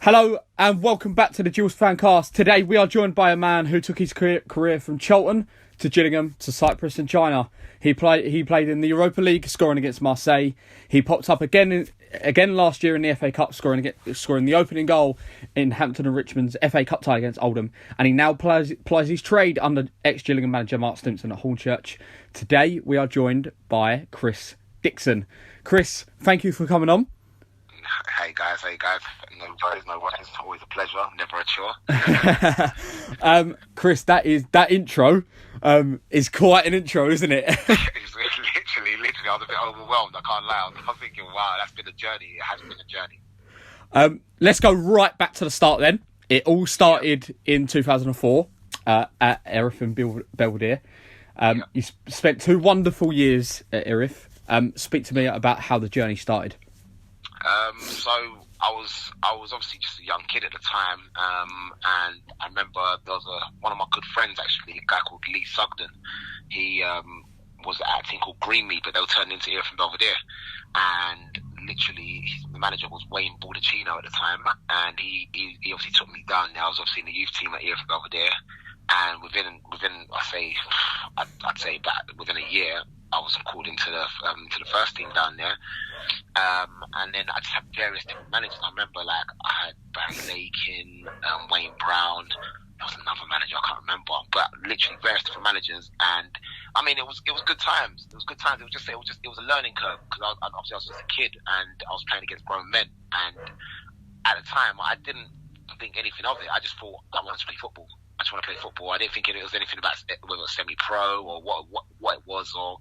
Hello and welcome back to the Gills Fancast. Today we are joined by a man who took his career from Charlton to Gillingham to Cyprus and China. He played in the Europa League, scoring against Marseille. He popped up again last year in the FA Cup, scoring the opening goal in Hampton and Richmond's FA Cup tie against Oldham. And he now plies his trade under ex-Gillingham manager Mark Stimpson at Hornchurch. Today we are joined by Chris Dickson. Chris, thank you for coming on. Hey guys. No worries. Always a pleasure. Never a chore. Chris, that intro is quite an intro, isn't it? It's literally. I was a bit overwhelmed. I can't lie. I was thinking, wow, that's been a journey. It has been a journey. Let's go right back to the start then. It all started in 2004 at Erith and Belvedere. You spent 2 wonderful years at Erith. Speak to me about how the journey started. So I was obviously just a young kid at the time, and I remember there was one of my good friends, actually, a guy called Lee Sugden. He was at a team called Greenmead, but they were turned into Erith and Belvedere, and literally the manager was Wayne Baldacchino at the time, and he obviously took me down. I was obviously in the youth team at Erith and Belvedere, and within I'd say about within a year, I was called into the first team down there. And then I just had various different managers. I remember I had Barry Lakin, Wayne Brown. There was another manager I can't remember, but literally various different managers. And I mean, it was good times. It was good times. It was a learning curve because I was just a kid and I was playing against grown men. And at the time, I didn't think anything of it. I just thought I wanted to play football. I just want to play football. I didn't think it was anything about whether it was semi-pro or what it was, or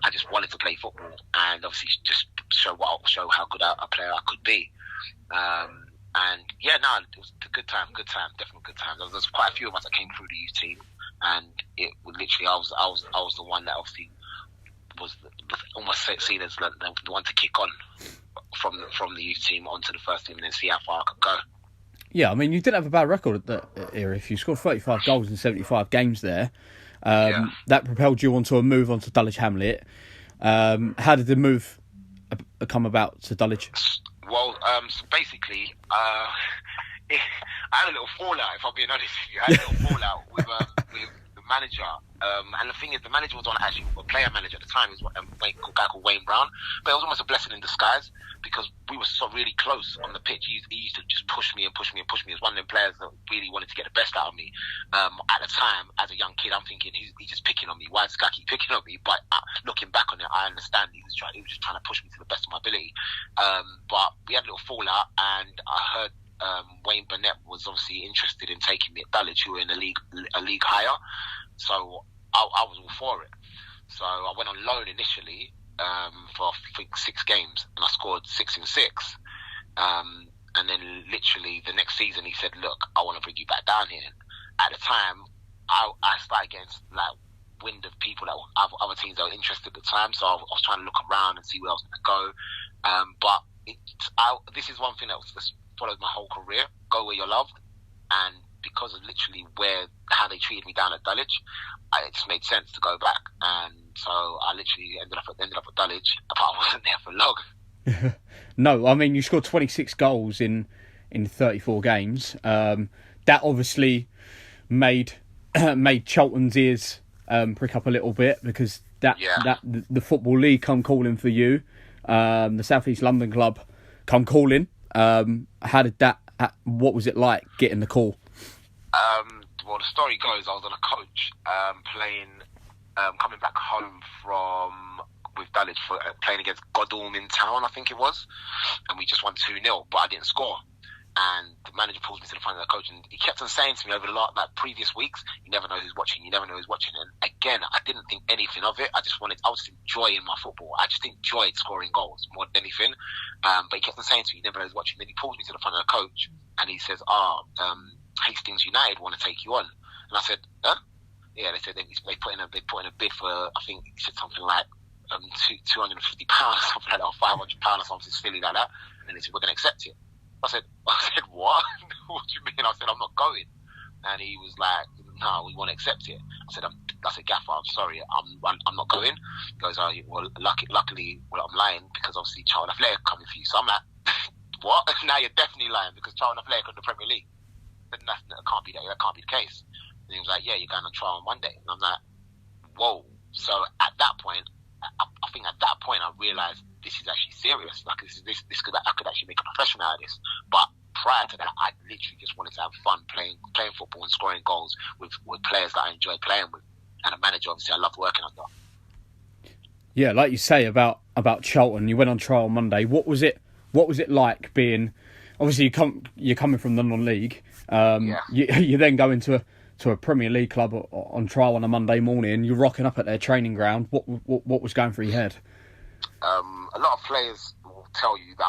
I just wanted to play football and obviously just show how good a player I could be. And yeah, no, it was a good time, definitely good time. There was quite a few of us that came through the youth team, and it was literally I was the one that obviously was almost seen as the one to kick on from the youth team onto the first team and then see how far I could go. Yeah, I mean, you didn't have a bad record at that era. If you scored 35 goals in 75 games there, that propelled you onto a move onto Dulwich Hamlet. How did the move come about to Dulwich? Well, so basically, I had a little fallout, if I'm being honest with you. I had a little fallout with the manager. And the thing is, the manager was actually a player manager at the time. He was a guy called Wayne Brown. But it was almost a blessing in disguise because we were so really close on the pitch. He used to just push me. He was one of them players that really wanted to get the best out of me. At the time, as a young kid, I'm thinking, he's just picking on me. Why does this guy keep picking on me? But looking back on it, I understand he was just trying to push me to the best of my ability. But we had a little fallout, and I heard Wayne Burnett was obviously interested in taking me at Dulwich, who were in a league higher. So I was all for it. So I went on loan initially for I think 6 games, and I scored 6 in 6. And then literally the next season he said, "Look, I want to bring you back down here." And at the time, I started getting wind of people that were other teams that were interested at the time. So I was trying to look around and see where I was going to go. But this is one thing that's followed my whole career: go where you're loved. And because of literally how they treated me down at Dulwich, it just made sense to go back. And so I literally ended up at Dulwich, but I wasn't there for long. No, I mean, you scored 26 goals in 34 games. That obviously made Charlton's ears prick up a little bit because that the Football League come calling for you. The South East London club come calling. How did that? What was it like getting the call? Well, the story goes, I was on a coach coming back home with Dulwich playing against Godalming in town, I think it was, and we just won 2-0, but I didn't score. And the manager pulls me to the front of the coach, and he kept on saying to me over the previous weeks, "You never know who's watching. You never know who's watching." And again, I didn't think anything of it. I was just enjoying my football. I just enjoyed scoring goals more than anything. But he kept on saying to me, "You never know who's watching." Then he pulls me to the front of the coach, and he says, Hastings United want to take you on. And I said, huh? Yeah, they said they put in a bid for, I think he said something like £250, something like that, or £500 or something silly like that. And they said, "We're going to accept it." I said, "What? What do you mean?" I said, "I'm not going." And he was like, "No, we want to accept it." I said, "Gaffer, I'm sorry, I'm not going." He goes, "Oh, well, luckily, I'm lying because obviously Charlton Athletic coming for you." So I'm like, what? Now you're definitely lying because Charlton are playing in the Premier League. That can't be that can't be the case. And he was like, yeah, you're going on trial on Monday. And I'm like, whoa. So at that point, I think at that point I realised this is actually serious. Like I could actually make a profession out of this. But prior to that, I literally just wanted to have fun playing football and scoring goals with players that I enjoy playing with, and a manager obviously I love working under. Yeah, like you say about Charlton, you went on trial on Monday. What was it like being? Obviously, you're coming from the non-league. You then go into a Premier League club on trial on a Monday morning. You're rocking up at their training ground. What was going through your head? A lot of players will tell you that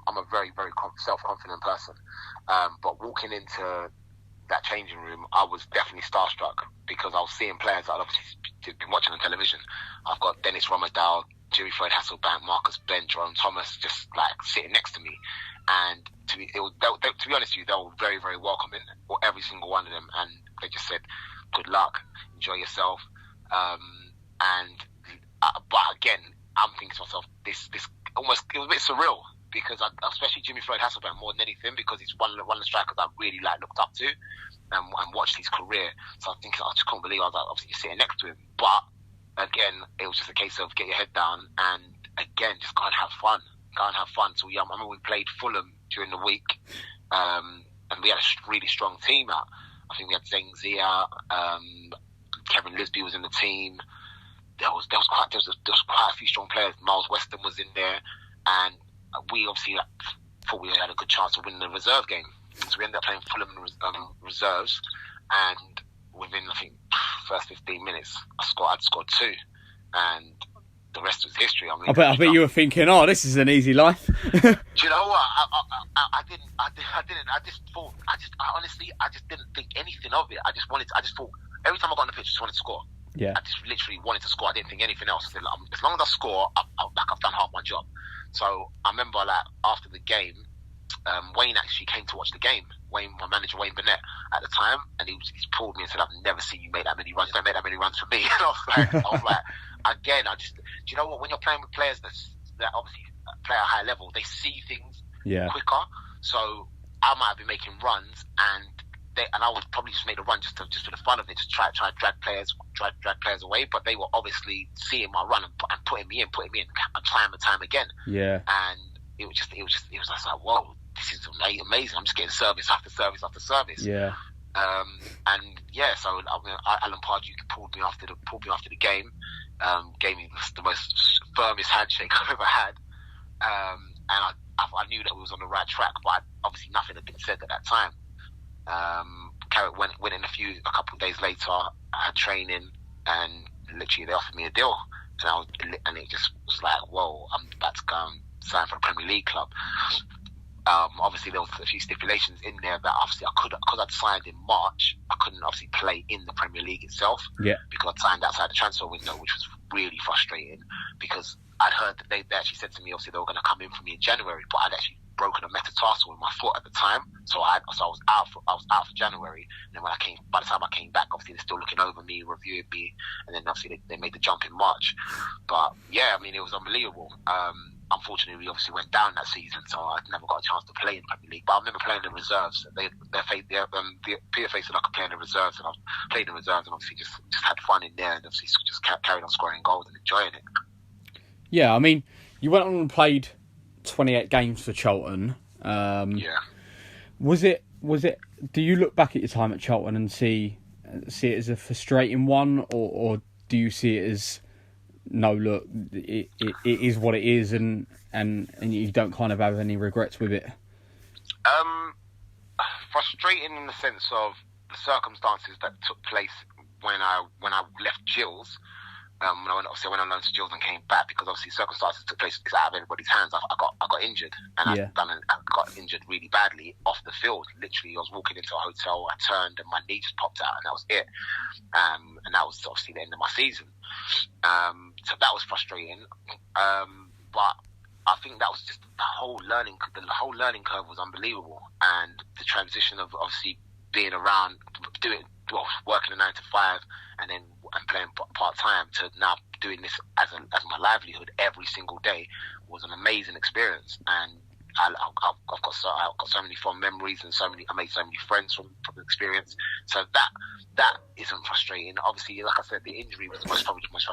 I'm a very, very self-confident person. But walking into that changing room, I was definitely starstruck because I was seeing players that I'd obviously been watching on television. I've got Dennis Rommedahl, Jimmy Floyd Hasselbank, Marcus Ben, Jerome Thomas, just like sitting next to me. And to be honest with you, they were very, very welcoming, every single one of them. And they just said, good luck, enjoy yourself. But again, I'm thinking to myself, this almost, it was a bit surreal because especially Jimmy Floyd Hasselbank more than anything, because he's one of the strikers I really looked up to and watched his career. So I think I just couldn't believe I was obviously sitting next to him. But again, it was just a case of get your head down and again, just go and have fun. So I remember we played Fulham during the week, and we had a really strong team out. I think we had Zeng Zia, Kevin Lisby was in the team. There was quite a few strong players. Miles Weston was in there, and we obviously thought we had a good chance of winning the reserve game. So we ended up playing Fulham reserves, and within I think first 15 minutes, I'd scored 2, and the rest was history. I bet you were thinking, "Oh, this is an easy life." Do you know what? I didn't. I just didn't think anything of it. I just thought every time I got on the pitch, I just wanted to score. Yeah. I just literally wanted to score. I didn't think anything else. I said, as long as I score, I've done half my job. So I remember, after the game, Wayne actually came to watch the game. My manager, Wayne Burnett, at the time, and he pulled me and said, "I've never seen you make that many runs. You don't make that many runs for me." And I was like, again, do you know what? When you're playing with players that obviously play at a high level, they see things quicker. So I might have been making runs, and I would probably just make the run just for the fun of it, just try to drag players away. But they were obviously seeing my run and putting me in time and time again. Yeah. And it was just like, whoa, this is amazing. I'm just getting service after service after service. Yeah. So Alan Pardew pulled me after the game, gave me the most firmest handshake I've ever had, and I knew that we was on the right track, but obviously nothing had been said at that time. Carrick went in a couple of days later. I had training, and literally they offered me a deal, and it just was like, whoa, I'm about to go and sign for a Premier League club. Obviously there was a few stipulations in there that obviously because I'd signed in March, I couldn't obviously play in the Premier League itself. Yeah. Because I'd signed outside the transfer window, which was really frustrating because I'd heard that they actually said to me obviously they were going to come in for me in January, but I'd actually broken a metatarsal in my foot at the time, so I was out for January. And then by the time I came back, obviously they're still looking over me, reviewing me, and then obviously they made the jump in March. But yeah, I mean, it was unbelievable. Unfortunately, we obviously went down that season, so I never got a chance to play in the Premier League. But I remember playing in the reserves. The PFA said I could play in the reserves, and I played in the reserves, and obviously just had fun in there, and obviously just carried on scoring goals and enjoying it. Yeah, I mean, you went on and played 28 games for Charlton. Yeah. Was it? Do you look back at your time at Charlton and see it as a frustrating one, or do you see it as, no, look, it is what it is, and you don't kind of have any regrets with it? Frustrating in the sense of the circumstances that took place when I left Gills. When I went on loan to Gills and came back, because obviously circumstances took place. It's out of everybody's hands. I got injured, and I got injured really badly off the field. Literally, I was walking into a hotel, I turned, and my knee just popped out, and that was it. And that was obviously the end of my season. So that was frustrating. But I think that was just the whole learning curve was unbelievable, and the transition of obviously being around, working a 9 to 5, and then playing part time to now doing this as my livelihood every single day was an amazing experience. And I've got so many fond memories and I made so many friends from the experience. So that isn't frustrating. Obviously, like I said, the injury was probably the most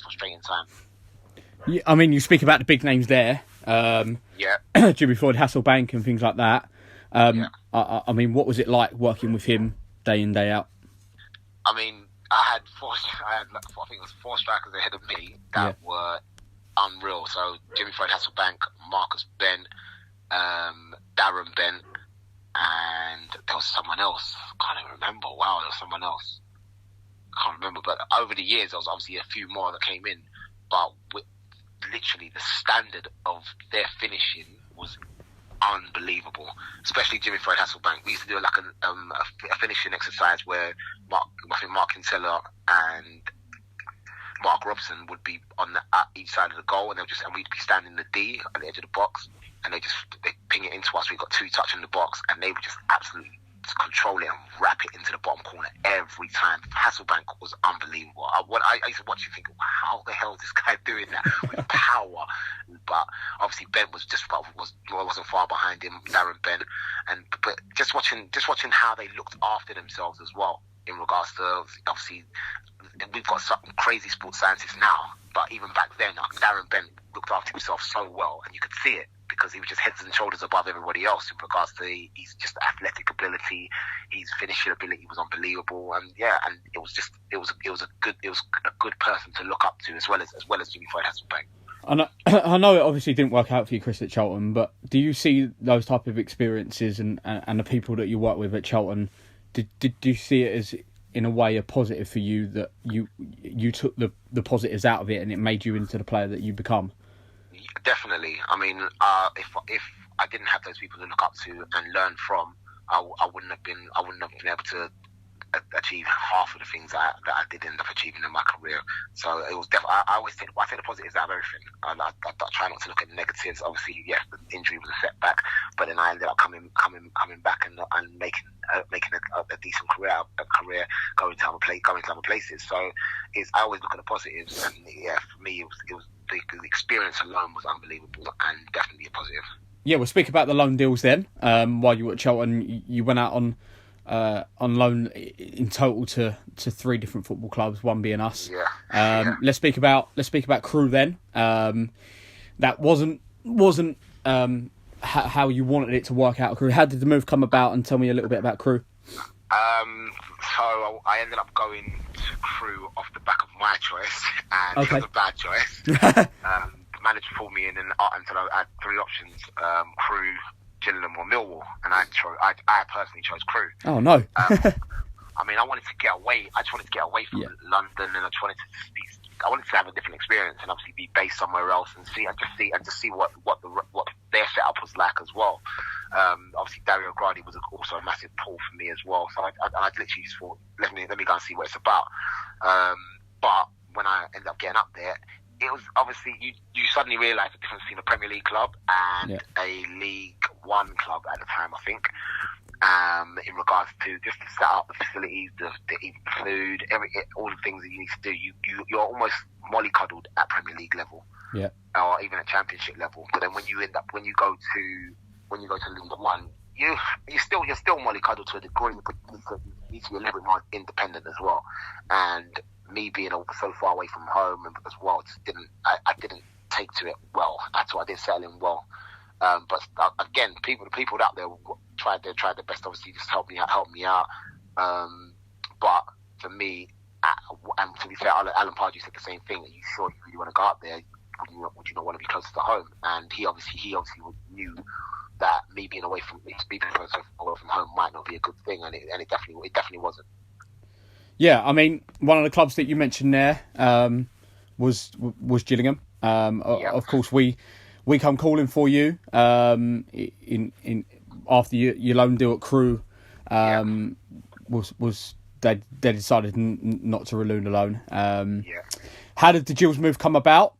frustrating time. Yeah, I mean, you speak about the big names there. Jimmy Floyd Hasselbank and things like that. I mean, what was it like working with him day in, day out? I mean, I think it was 4 strikers ahead of me that were unreal. So Jimmy Floyd Hasselbank, Marcus Bent, Darren Bent, and there was someone else. I can't even remember. Wow, there was someone else. I can't remember. But over the years, there was obviously a few more that came in. But literally, the standard of their finishing was unbelievable. Especially Jimmy Floyd Hasselbank. We used to do like a finishing exercise where Mark Kinsella and Mark Robson would be on at each side of the goal, and we'd be standing the D on the edge of the box, and they ping it into us. We got 2 touch in the box, and they would just absolutely control it and wrap it into the bottom corner every time. Hasselbank was unbelievable. I used to watch and think, how the hell is this guy doing that with power? But obviously Ben wasn't far behind him, Darren Ben, but just watching how they looked after themselves as well. In regards to, obviously, we've got some crazy sports scientists now, but even back then, Darren Bent looked after himself so well, and you could see it because he was just heads and shoulders above everybody else in regards to his just athletic ability, his finishing ability was unbelievable, and it was a good person to look up to as well as Jimmy Floyd Hasselbank. I know it obviously didn't work out for you, Chris, at Charlton, but do you see those type of experiences and the people that you work with at Charlton? Did you see it as, in a way, a positive for you that you took the positives out of it and it made you into the player that you become? Definitely. I mean, if I didn't have those people to look up to and learn from, I wouldn't have been able to achieve half of the things that I did end up achieving in my career. So it was definitely. I take the positives out of everything. I try not to look at the negatives. Obviously, yes, the injury was a setback, but then I ended up coming back and making a decent career going to other places. So I always look at the positives, and for me, it was the experience alone was unbelievable and definitely a positive. Yeah, we'll speak about the loan deals then. While you were at Charlton, you went out on loan in total to 3 different football clubs, one being us. Let's speak about Crewe then. That wasn't how you wanted it to work out. Crewe. How did the move come about? And tell me a little bit about Crewe. So I ended up going to Crewe off the back of my choice, and it was a bad choice. The manager pulled me in, and until I had 3 options: Crewe, Gillingham or Millwall, and I personally chose Crewe. Oh no! I mean, I wanted to get away. I just wanted to get away from London, and I wanted to have a different experience, and obviously be based somewhere else, and just see what their setup was like as well. Obviously, Dario Gradi was also a massive pull for me as well. So I literally just thought, let me go and see what it's about. But when I ended up getting up there, it was obviously you suddenly realise the difference between a Premier League club and a League One club at the time, I think. In regards to just the setup, the facilities, the food, all the things that you need to do, you're almost mollycoddled at Premier League level, or even at Championship level. But then when you go to League One, you're still mollycoddled to a degree, but you need to be a little bit more independent as well. And me being so far away from home as well, I didn't take to it well at all. I didn't settle in well. But again, the people out there tried their best, obviously, just help me out. But for me, and to be fair, Alan Pardew said the same thing. Are you sure you really want to go out there? Would you not want to be closer to home? And he obviously knew that me being away from home might not be a good thing, and it definitely wasn't. Yeah, I mean, one of the clubs that you mentioned there was Gillingham. Of course, we come calling for you in after your loan deal at Crewe was they decided not to renew the loan. How did the Gills move come about?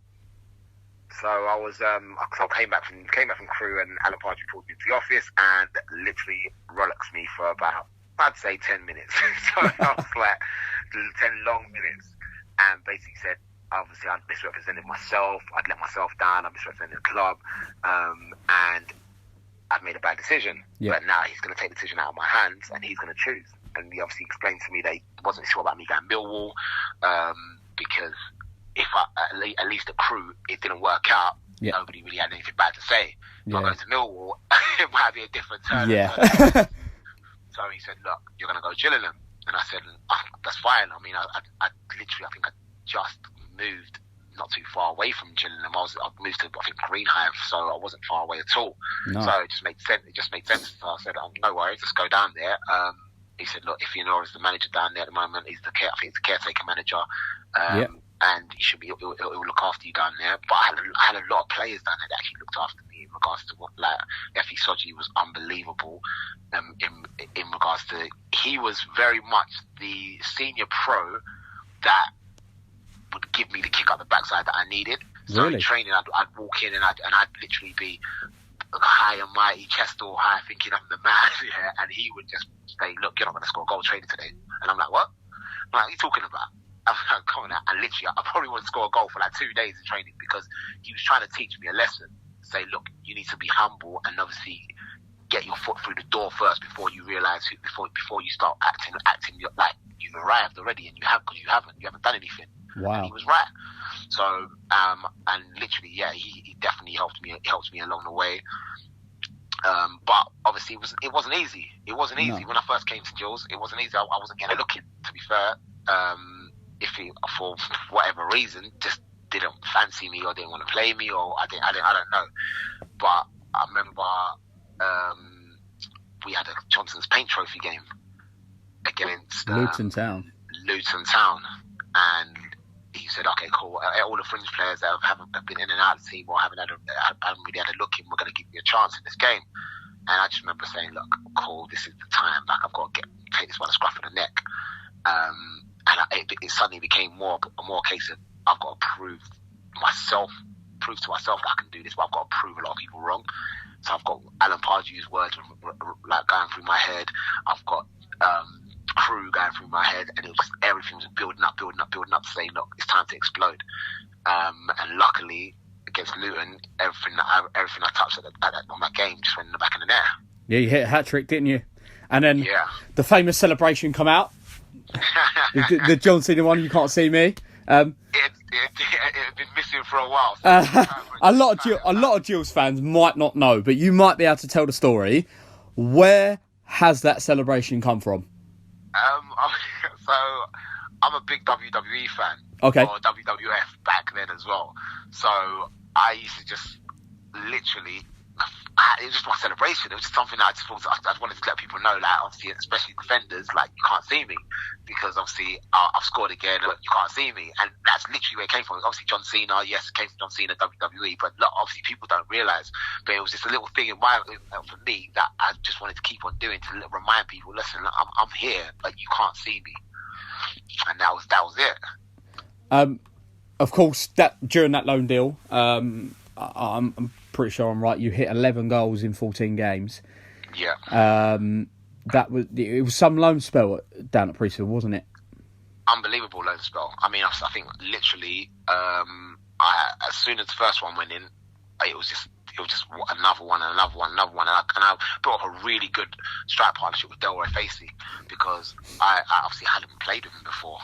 So I came back from Crewe, and Alan Pardew pulled me into the office and literally rollicks me for about, I'd say, 10 minutes. So I was like 10 long minutes, and basically said, obviously I'd misrepresented myself, I'd let myself down, I misrepresented the club, and I've made a bad decision. Yeah. But now he's going to take the decision out of my hands and he's going to choose. And he obviously explained to me that he wasn't sure about me going Millwall, because if at least the Crew, it didn't work out. Yeah. Nobody really had anything bad to say. If I go to Millwall, it might be a different turn. Yeah. So he said, look, you're going to go Gillingham. And I said, that's fine. I mean, I literally, I think I just moved not too far away from Gillingham. I moved to, I think, Greenhive, so I wasn't far away at all. No. So it just made sense. So I said, no worries, let's go down there. He said, look, if Nora's the manager down there at the moment, I think he's the caretaker manager. And he should be, he'll look after you down there. But I had a lot of players down there that actually looked after me in regards to what, like, Effie Soji was unbelievable. In regards to, he was very much the senior pro that would give me the kick out the backside that I needed. So Really? in training, I'd walk in and I'd literally be high and mighty, chest all high, thinking I'm the man, yeah, and he would just say, look, you're not going to score a goal training today. And I'm like, what? I'm like, what are you talking about? I'm coming out, and literally, I probably wouldn't score a goal for like 2 days of training because he was trying to teach me a lesson. Say, look, you need to be humble and obviously get your foot through the door first before you realise, before you start acting like you've arrived already, and you haven't done anything. Wow. And he was right. So, and literally, yeah, he definitely helped me along the way. But obviously, it wasn't easy. It wasn't easy. No. When I first came to Gills, it wasn't easy. I wasn't getting looking, to be fair. If he, for whatever reason, just didn't fancy me or didn't want to play me, or I don't know. But I remember we had a Johnson's Paint Trophy game against Luton Town, and he said, "Okay, cool. All the fringe players that have been in and out of the team or haven't really had a look in, we're going to give you a chance in this game." And I just remember saying, "Look, cool. This is the time. Like, I've got to take this by the scruff of the neck." And it suddenly became more a case of I've got to prove to myself that I can do this, but I've got to prove a lot of people wrong. So I've got Alan Pardew's words like going through my head. I've got Crew going through my head, and it was just, everything was building up to say, look, it's time to explode. And luckily against Luton, everything I touched on that game just went in the back of the net. Yeah, you hit a hat trick, didn't you? And then the famous celebration come out. the John Cena one, you can't see me. It had been missing for a while. So a lot of Gills fans might not know, but you might be able to tell the story. Where has that celebration come from? So I'm a big WWE fan. Okay. Or WWF back then as well. So I used to just literally. It was just my celebration. It was just something that I just wanted to let people know, like, obviously, especially defenders, like, you can't see me because obviously I've scored again, but you can't see me, and that's literally where it came from. Obviously, John Cena, yes, it came from John Cena, WWE, but look, obviously people don't realise. But it was just a little thing for me that I just wanted to keep on doing to remind people, listen, I'm here, but you can't see me, and that was it. Of course, that during that loan deal, I'm pretty sure I'm right. You hit 11 goals in 14 games. Yeah. It was some loan spell down at Priestfield, wasn't it? Unbelievable loan spell. I mean, I think literally, as soon as the first one went in, it was just another one, and I built up a really good strike partnership with Delroy Facey because I obviously hadn't played with him before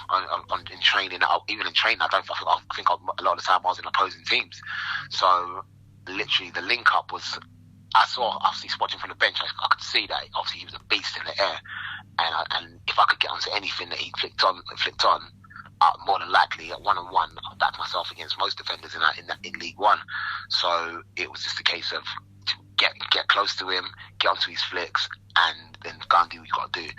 in training. Even in training, I think a lot of the time I was in opposing teams, so. Literally, the link up was. I saw, obviously, watching from the bench. I could see that obviously he was a beast in the air, and if I could get onto anything that he flicked on, more than likely at 1-on-1, I'd back myself against most defenders in League One. So it was just a case of get close to him, get onto his flicks, and then go and do what you got to do.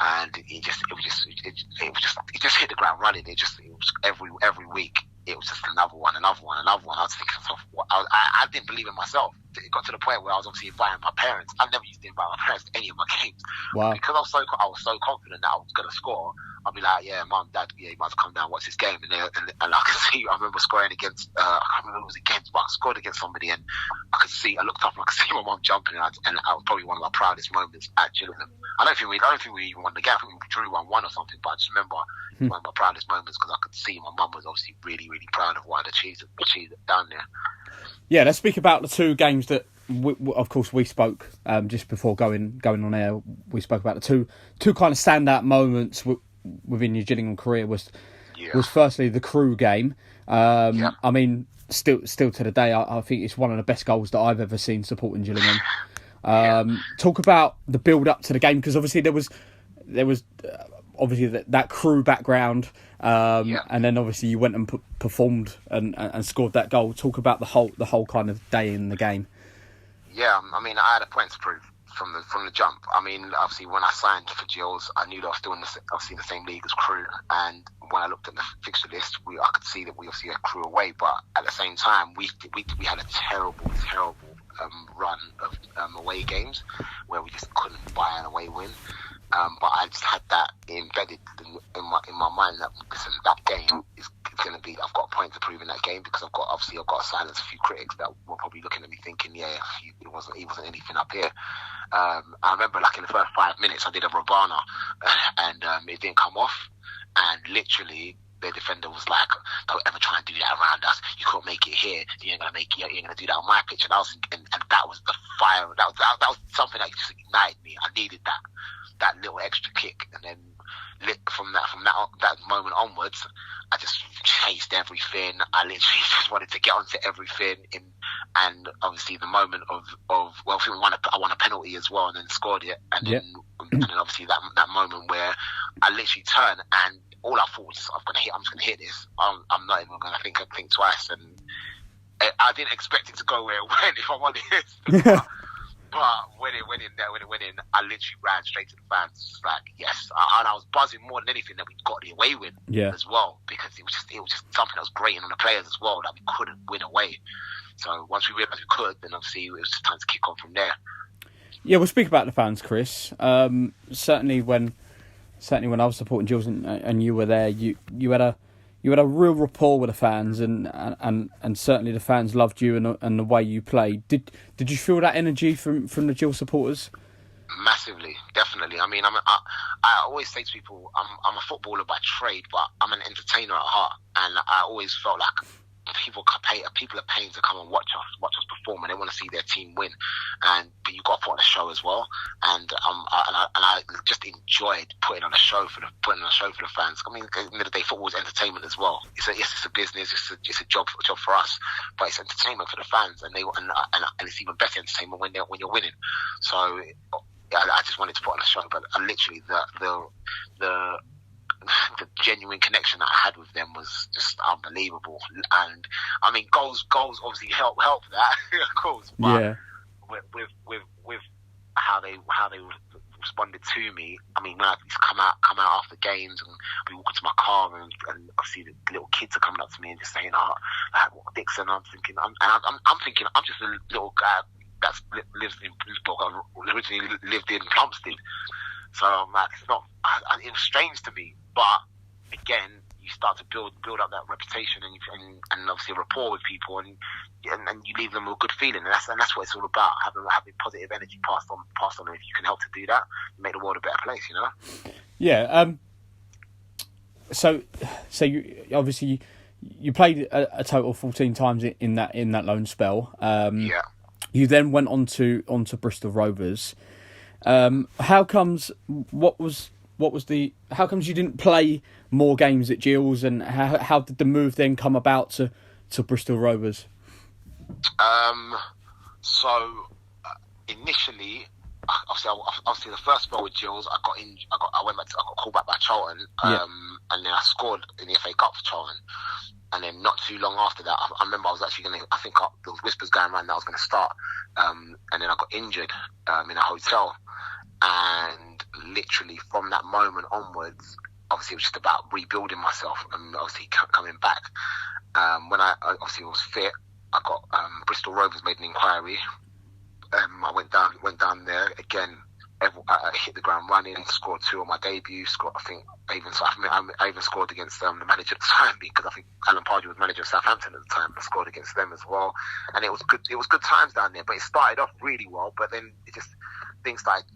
And it just hit the ground running. It was every week. It was just another one. I was thinking to myself, I didn't believe in myself. It got to the point where I was obviously inviting my parents. I've never used to invite my parents to any of my games. Wow. Because I was so confident that I was going to score. I'd be like, yeah, Mum, Dad, yeah, you might have to come down and watch this game. And I could see, I remember scoring against, I can't remember who it was against, but I scored against somebody, and I looked up and I could see my mum jumping, and that was probably one of my proudest moments at Gillingham. I don't think we even won the game. I think we drew 1-1 or something, but I just remember one of my proudest moments because I could see my mum was obviously really, really proud of what I'd achieved down there. Yeah, let's speak about the two games that of course, we spoke just before going on air. We spoke about the two kind of standout moments within your Gillingham career was firstly the Crew game. I mean, still to the day, I think it's one of the best goals that I've ever seen supporting Gillingham. Talk about the build up to the game, because obviously there was obviously that Crew background, and then obviously you went and performed and scored that goal. Talk about the whole kind of day in the game. Yeah, I mean, I had a point to prove from the jump. I mean, obviously when I signed for Gills, I knew that I was still in the same league as Crew, and when I looked at the fixture list, I could see that we obviously had Crew away, but at the same time we had a terrible run of away games where we just couldn't buy an away win. But I just had that embedded in my mind that, listen, that game is going to be, I've got a point to prove in that game, because I've got to silence a few critics that were probably looking at me thinking, he wasn't anything up here. I remember, like, in the first 5 minutes I did a Robana and it didn't come off, and literally the defender was like, "Don't ever try and do that around us. You can't make it here. You ain't gonna make it. You ain't gonna do that on my pitch." And that was the fire. That was something that just ignited me. I needed that little extra kick, and then from that moment onwards, I just chased everything. I literally just wanted to get onto everything. And obviously the moment of well, I won a penalty as well, and then scored it. And then obviously that moment where I literally turned, and all I thought was, I'm just gonna hit this. I'm not even gonna think twice. And I didn't expect it to go where it went, if I'm honest. But when it went in, I literally ran straight to the fans. Just like, yes. And I was buzzing more than anything that we got the away win as well, because it was just something that was grating on the players as well, that we couldn't win away. So once we realised we could, then obviously it was just time to kick on from there. Yeah, we'll speak about the fans, Chris. Certainly when I was supporting Gills and you were there, you had a real rapport with the fans, and certainly the fans loved you and the way you played. Did you feel that energy from the Gills supporters? Massively, definitely. I mean, I always say to people, I'm a footballer by trade, but I'm an entertainer at heart, and I always felt like people are paying to come and watch us perform, and they want to see their team win. But you got to put on a show as well, and I just enjoyed putting on a show for the fans. I mean, at the end of the day, football is entertainment as well. It's a business, it's a job for us, but it's entertainment for the fans, and it's even better entertainment when you're winning. So I just wanted to put on a show, but literally the genuine connection that I had with them was just unbelievable. And I mean, goals obviously help that, of course. But with how they responded to me. I mean, when I used to come out after games and we walk into my car and I see the little kids are coming up to me and just saying, "Oh, Dickson." I'm thinking I'm just a little guy that lives in Bluesburg. I originally lived in Plumstead. So I'm like, it was strange to me, but again, you start to build up that reputation and obviously a rapport with people, and you leave them with a good feeling, and that's what it's all about, having positive energy passed on. If you can help to do that, make the world a better place, you know. Yeah. So you obviously you played a total of 14 times in that loan spell. You then went on to Bristol Rovers. How comes you didn't play more games at Gills, and how did the move then come about to Bristol Rovers? So initially, obviously the first spell with Gills, I got called back by Charlton, and then I scored in the FA Cup for Charlton. And then not too long after that, I remember I was actually there was whispers going around that I was going to start. And then I got injured in a hotel. And literally from that moment onwards, obviously it was just about rebuilding myself and obviously coming back. When I obviously was fit, I got Bristol Rovers made an inquiry. I went down there again. I hit the ground running, scored 2 on my debut. I even scored against the manager at the time, because I think Alan Pardew was manager of Southampton at the time. I scored against them as well, and it was good. It was good times down there. But it started off really well, but then things started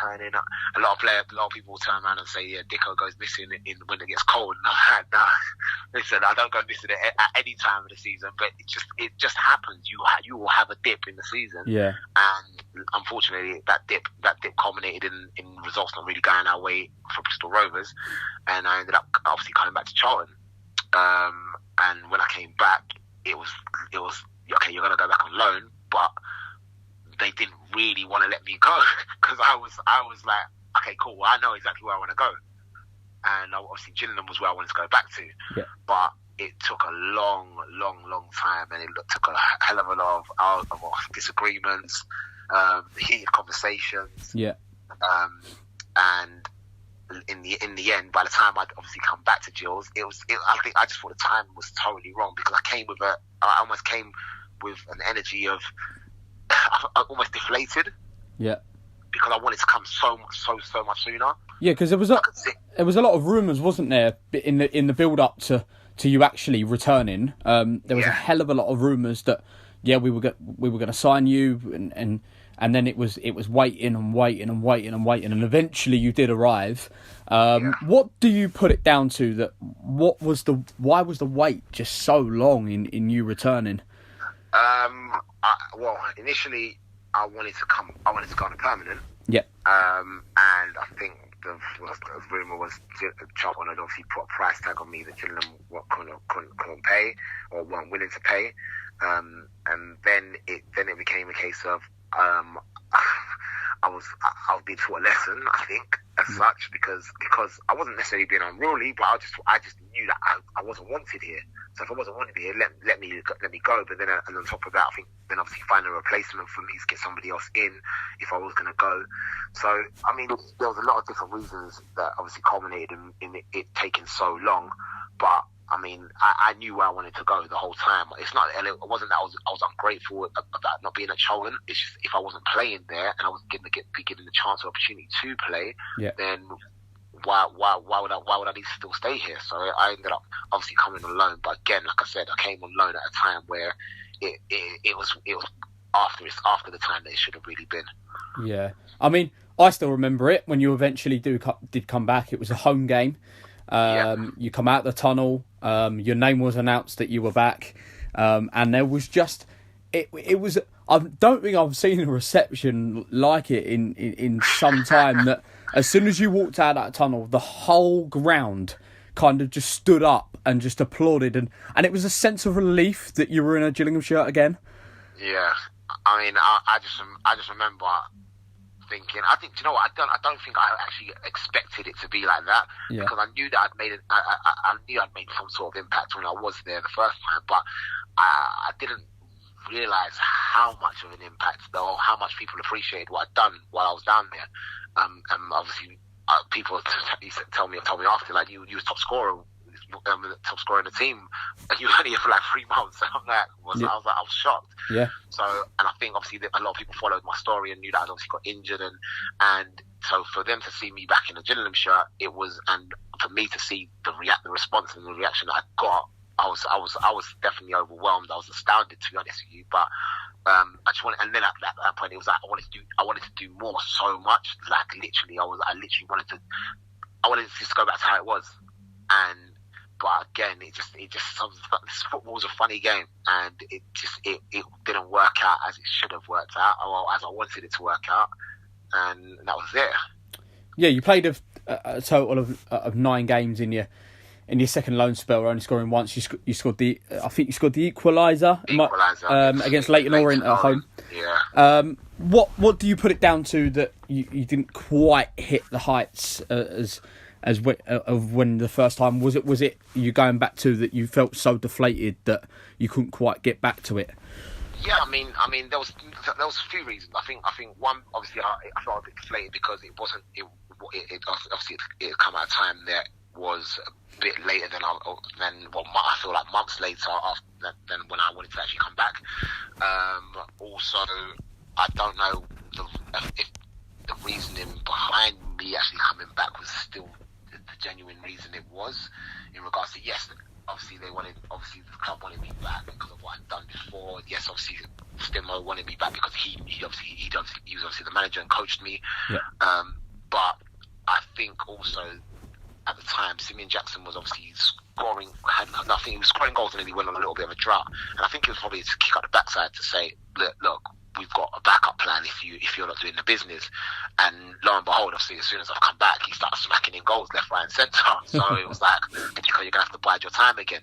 turning. A lot of people turn around and say, yeah, Dicko goes missing when it gets cold. And I'm like, nah. Listen, I don't go missing at any time of the season, but it just happens. You will have a dip in the season. Yeah. And unfortunately, that dip culminated in results not really going our way for Bristol Rovers, and I ended up obviously coming back to Charlton. And when I came back, it was okay. You're gonna go back on loan, but they didn't really want to let me go because I was like, okay, cool. Well, I know exactly where I want to go, and obviously Gillingham was where I wanted to go back to. Yeah. But it took a long time, and it took a hell of a lot of disagreements, heated conversations. Yeah. And in the end, by the time I'd obviously come back to Gills, I think I just thought the time was totally wrong, because I almost came with an energy of almost deflated. Yeah. Because I wanted to come so much sooner. Yeah, because there was a lot of rumours, wasn't there, in the build up to you actually returning. There was a hell of a lot of rumours that we were going to sign you, and then it was waiting, and eventually you did arrive. What do you put it down to? Why was the wait just so long in you returning? Well, initially I wanted to go on a permanent. Yeah. And I think the rumour was Charlton had obviously put a price tag on me that Gillingham couldn't pay, or weren't willing to pay. And then it became a case of I was being taught a lesson, I think, as such, because I wasn't necessarily being unruly, but I just knew that I wasn't wanted here. So if I wasn't wanted here, let me go. But then, and on top of that, I think then obviously find a replacement for me to get somebody else in if I was going to go. So I mean, there was a lot of different reasons that obviously culminated in it taking so long. But I mean, I knew where I wanted to go the whole time. It wasn't that I was ungrateful about not being at Charlton. It's just if I wasn't playing there and I wasn't be given the chance or opportunity to play, then why would I need to still stay here? So I ended up obviously coming on loan. But again, like I said, I came on loan at a time where it was after the time that it should have really been. Yeah, I mean, I still remember it when you eventually did come back. It was a home game. You come out the tunnel, your name was announced that you were back, and there was just it was, I don't think I've seen a reception like it in some time, that as soon as you walked out that tunnel, the whole ground kind of just stood up and just applauded, and it was a sense of relief that you were in a Gillingham shirt again. Yeah, I mean, I just remember thinking, I think, you know what, I don't think I actually expected it to be like that, because I knew that I knew I'd made some sort of impact when I was there the first time, but I didn't realise how much of an impact, or how much people appreciated what I'd done while I was down there. And obviously people told me after, like, you was top scorer in the team, and you were only here for like 3 months. And I'm like, I was shocked. Yeah. So, and I think obviously a lot of people followed my story and knew that I'd obviously got injured, and so for them to see me back in a Gillingham shirt, it was, and for me to see the response and the reaction that I got, I was definitely overwhelmed. I was astounded, to be honest with you. But I just wanted, and then at that point, it was like I wanted to do more so much. Like literally, I wanted to just go back to how it was. But again, it just football was a funny game, and it didn't work out as it should have worked out, or as I wanted it to work out, and that was it. Yeah, you played a total of 9 games in your second loan spell, only scoring once. You scored the equaliser against Leyton Orient at home. Yeah. What do you put it down to that you didn't quite hit the heights of when the first time? Was it you going back to that you felt so deflated that you couldn't quite get back to it? Yeah, I mean, there was a few reasons. I think one, obviously, I felt a bit deflated because it come at a time that was a bit later than I feel like months later than when I wanted to actually come back. Also, I don't know if the reasoning behind me actually coming back was still the genuine reason it was, in regards to, yes, obviously the club wanted me back because of what I'd done before. Yes, obviously Stimo wanted me back because he was obviously the manager and coached me. Yeah. But I think also at the time, Simeon Jackson was obviously scoring, had nothing. He was scoring goals and then he went on a little bit of a drought. And I think it was probably to kick out the backside to say, look, we've got a backup plan if you're not doing the business. And lo and behold, obviously, as soon as I've come back, he started smacking in goals left, right, and centre. So it was like, you're gonna have to bide your time again.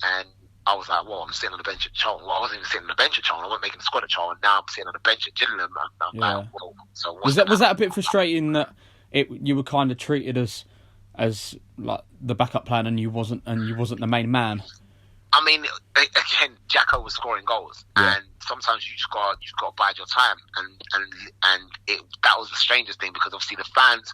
And I was like, well, I'm sitting on the bench at Charlton. Well, I wasn't even sitting on the bench at Charlton. I wasn't making the squad at Charlton. Now I'm sitting on the bench at Gillingham. I'm like, well, so was that a bit frustrating that you were kind of treated as like the backup plan and you wasn't the main man? I mean, again, Jacko was scoring goals, and sometimes you just got to bide your time, and that was the strangest thing, because obviously the fans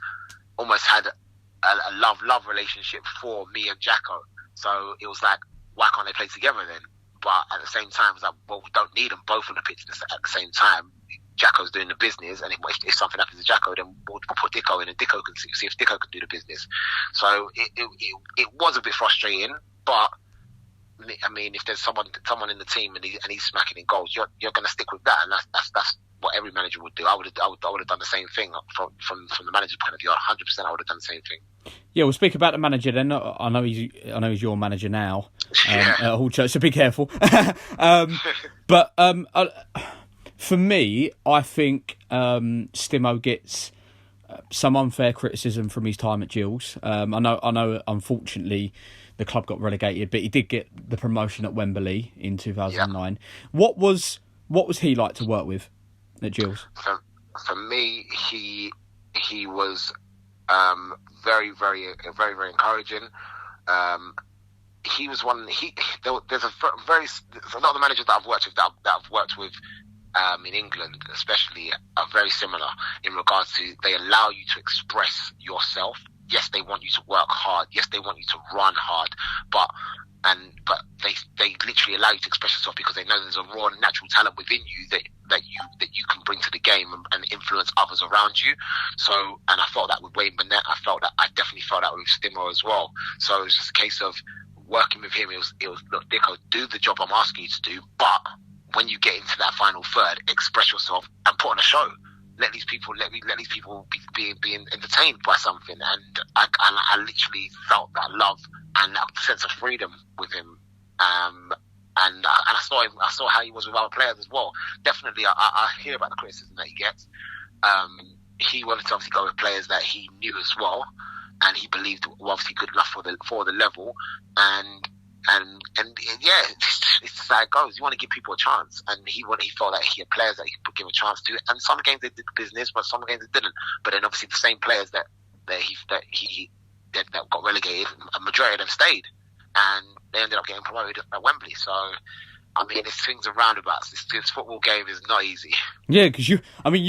almost had a love relationship for me and Jacko. So it was like, why can't they play together then? But at the same time, it was like, well, we don't need them both on the pitch at the same time. Jacko's doing the business, and if something happens to Jacko, then we'll put Dicko in, and Dicko can see if Dicko can do the business. So it was a bit frustrating, but I mean, if there's someone in the team and he's smacking in goals, you're going to stick with that, and that's what every manager would do. I would have done the same thing from the manager's point of view. 100%, I would have done the same thing. Yeah, we'll speak about the manager then. I know he's your manager now at Hall Church, so be careful. But for me, I think Stimo gets some unfair criticism from his time at Gills. I know. Unfortunately, the club got relegated, but he did get the promotion at Wembley in 2009. Yeah. What was he like to work with at Gills? For me, he was very, very, very, very encouraging. He was one. There's a lot of the managers that I've worked with in England, especially, are very similar in regards to they allow you to express yourself. Yes, they want you to work hard. Yes, they want you to run hard, but they literally allow you to express yourself because they know there's a raw natural talent within you that you can bring to the game and influence others around you. So, and I felt that with Wayne Burnett. I definitely felt that with Stimo as well. So it was just a case of working with him. It was look, Dicko, do the job I'm asking you to do, but when you get into that final third, express yourself and put on a show. Let these people be entertained by something, and I literally felt that love and that sense of freedom with him. And I saw how he was with other players as well. Definitely, I hear about the criticism that he gets. He wanted to obviously go with players that he knew as well, and he believed were obviously good enough for the level. And yeah, it's just how it goes. You want to give people a chance, and he felt that he had players that he could give a chance to. And some games they did the business, but some games they didn't. But then obviously the same players that got relegated, a majority of them stayed, and they ended up getting promoted at Wembley. So I mean, it's swings and roundabouts. This football game is not easy. Yeah, because you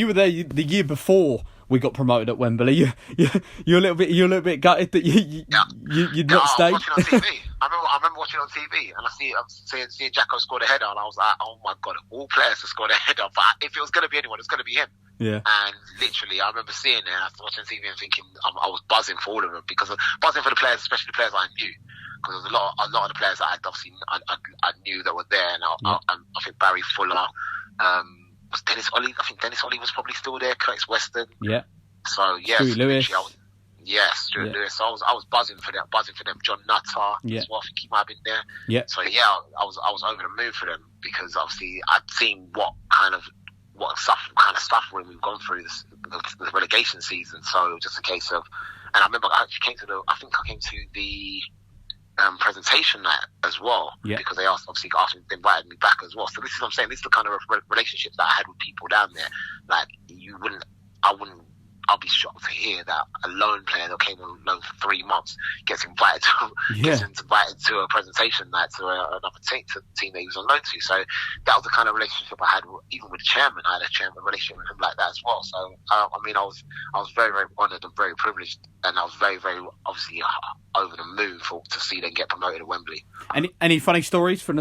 were there the year before we got promoted at Wembley. You're a little bit gutted that you'd not stayed. I was watching on TV. I remember watching on TV, and I'm seeing Jacko scored a header, and I was like, oh my god, all players have scored a header. But if it was going to be anyone, it's going to be him. Yeah. And literally, I remember seeing it, and I was watching TV and thinking I was buzzing for all of them, because buzzing for the players, especially the players I knew. Because there's a lot of the players that I knew that were there, and I think Barry Fuller, was Dennis Ollie. I think Dennis Ollie was probably still there. Curtis Weston. Yeah. So yes, Stuart Lewis. Stuart Lewis. So I was buzzing for them. John Nutter as well. I think he might have been there. Yeah. So yeah, I was over the moon for them, because obviously I'd seen what kind of suffering we've gone through the relegation season. So it was just a case of, and I remember I came to the presentation night as well, because they they invited me back as well. So this is what I'm saying. This is the kind of relationships that I had with people down there. Like I'll be shocked to hear that a loan player that came on loan for 3 months gets invited to a presentation night to another team that he was on loan to. So that was the kind of relationship I had even with the chairman. I had a relationship with him like that as well. So I was very, very honoured and very privileged, and I was very, very obviously over the moon to see them get promoted at Wembley. Any funny stories from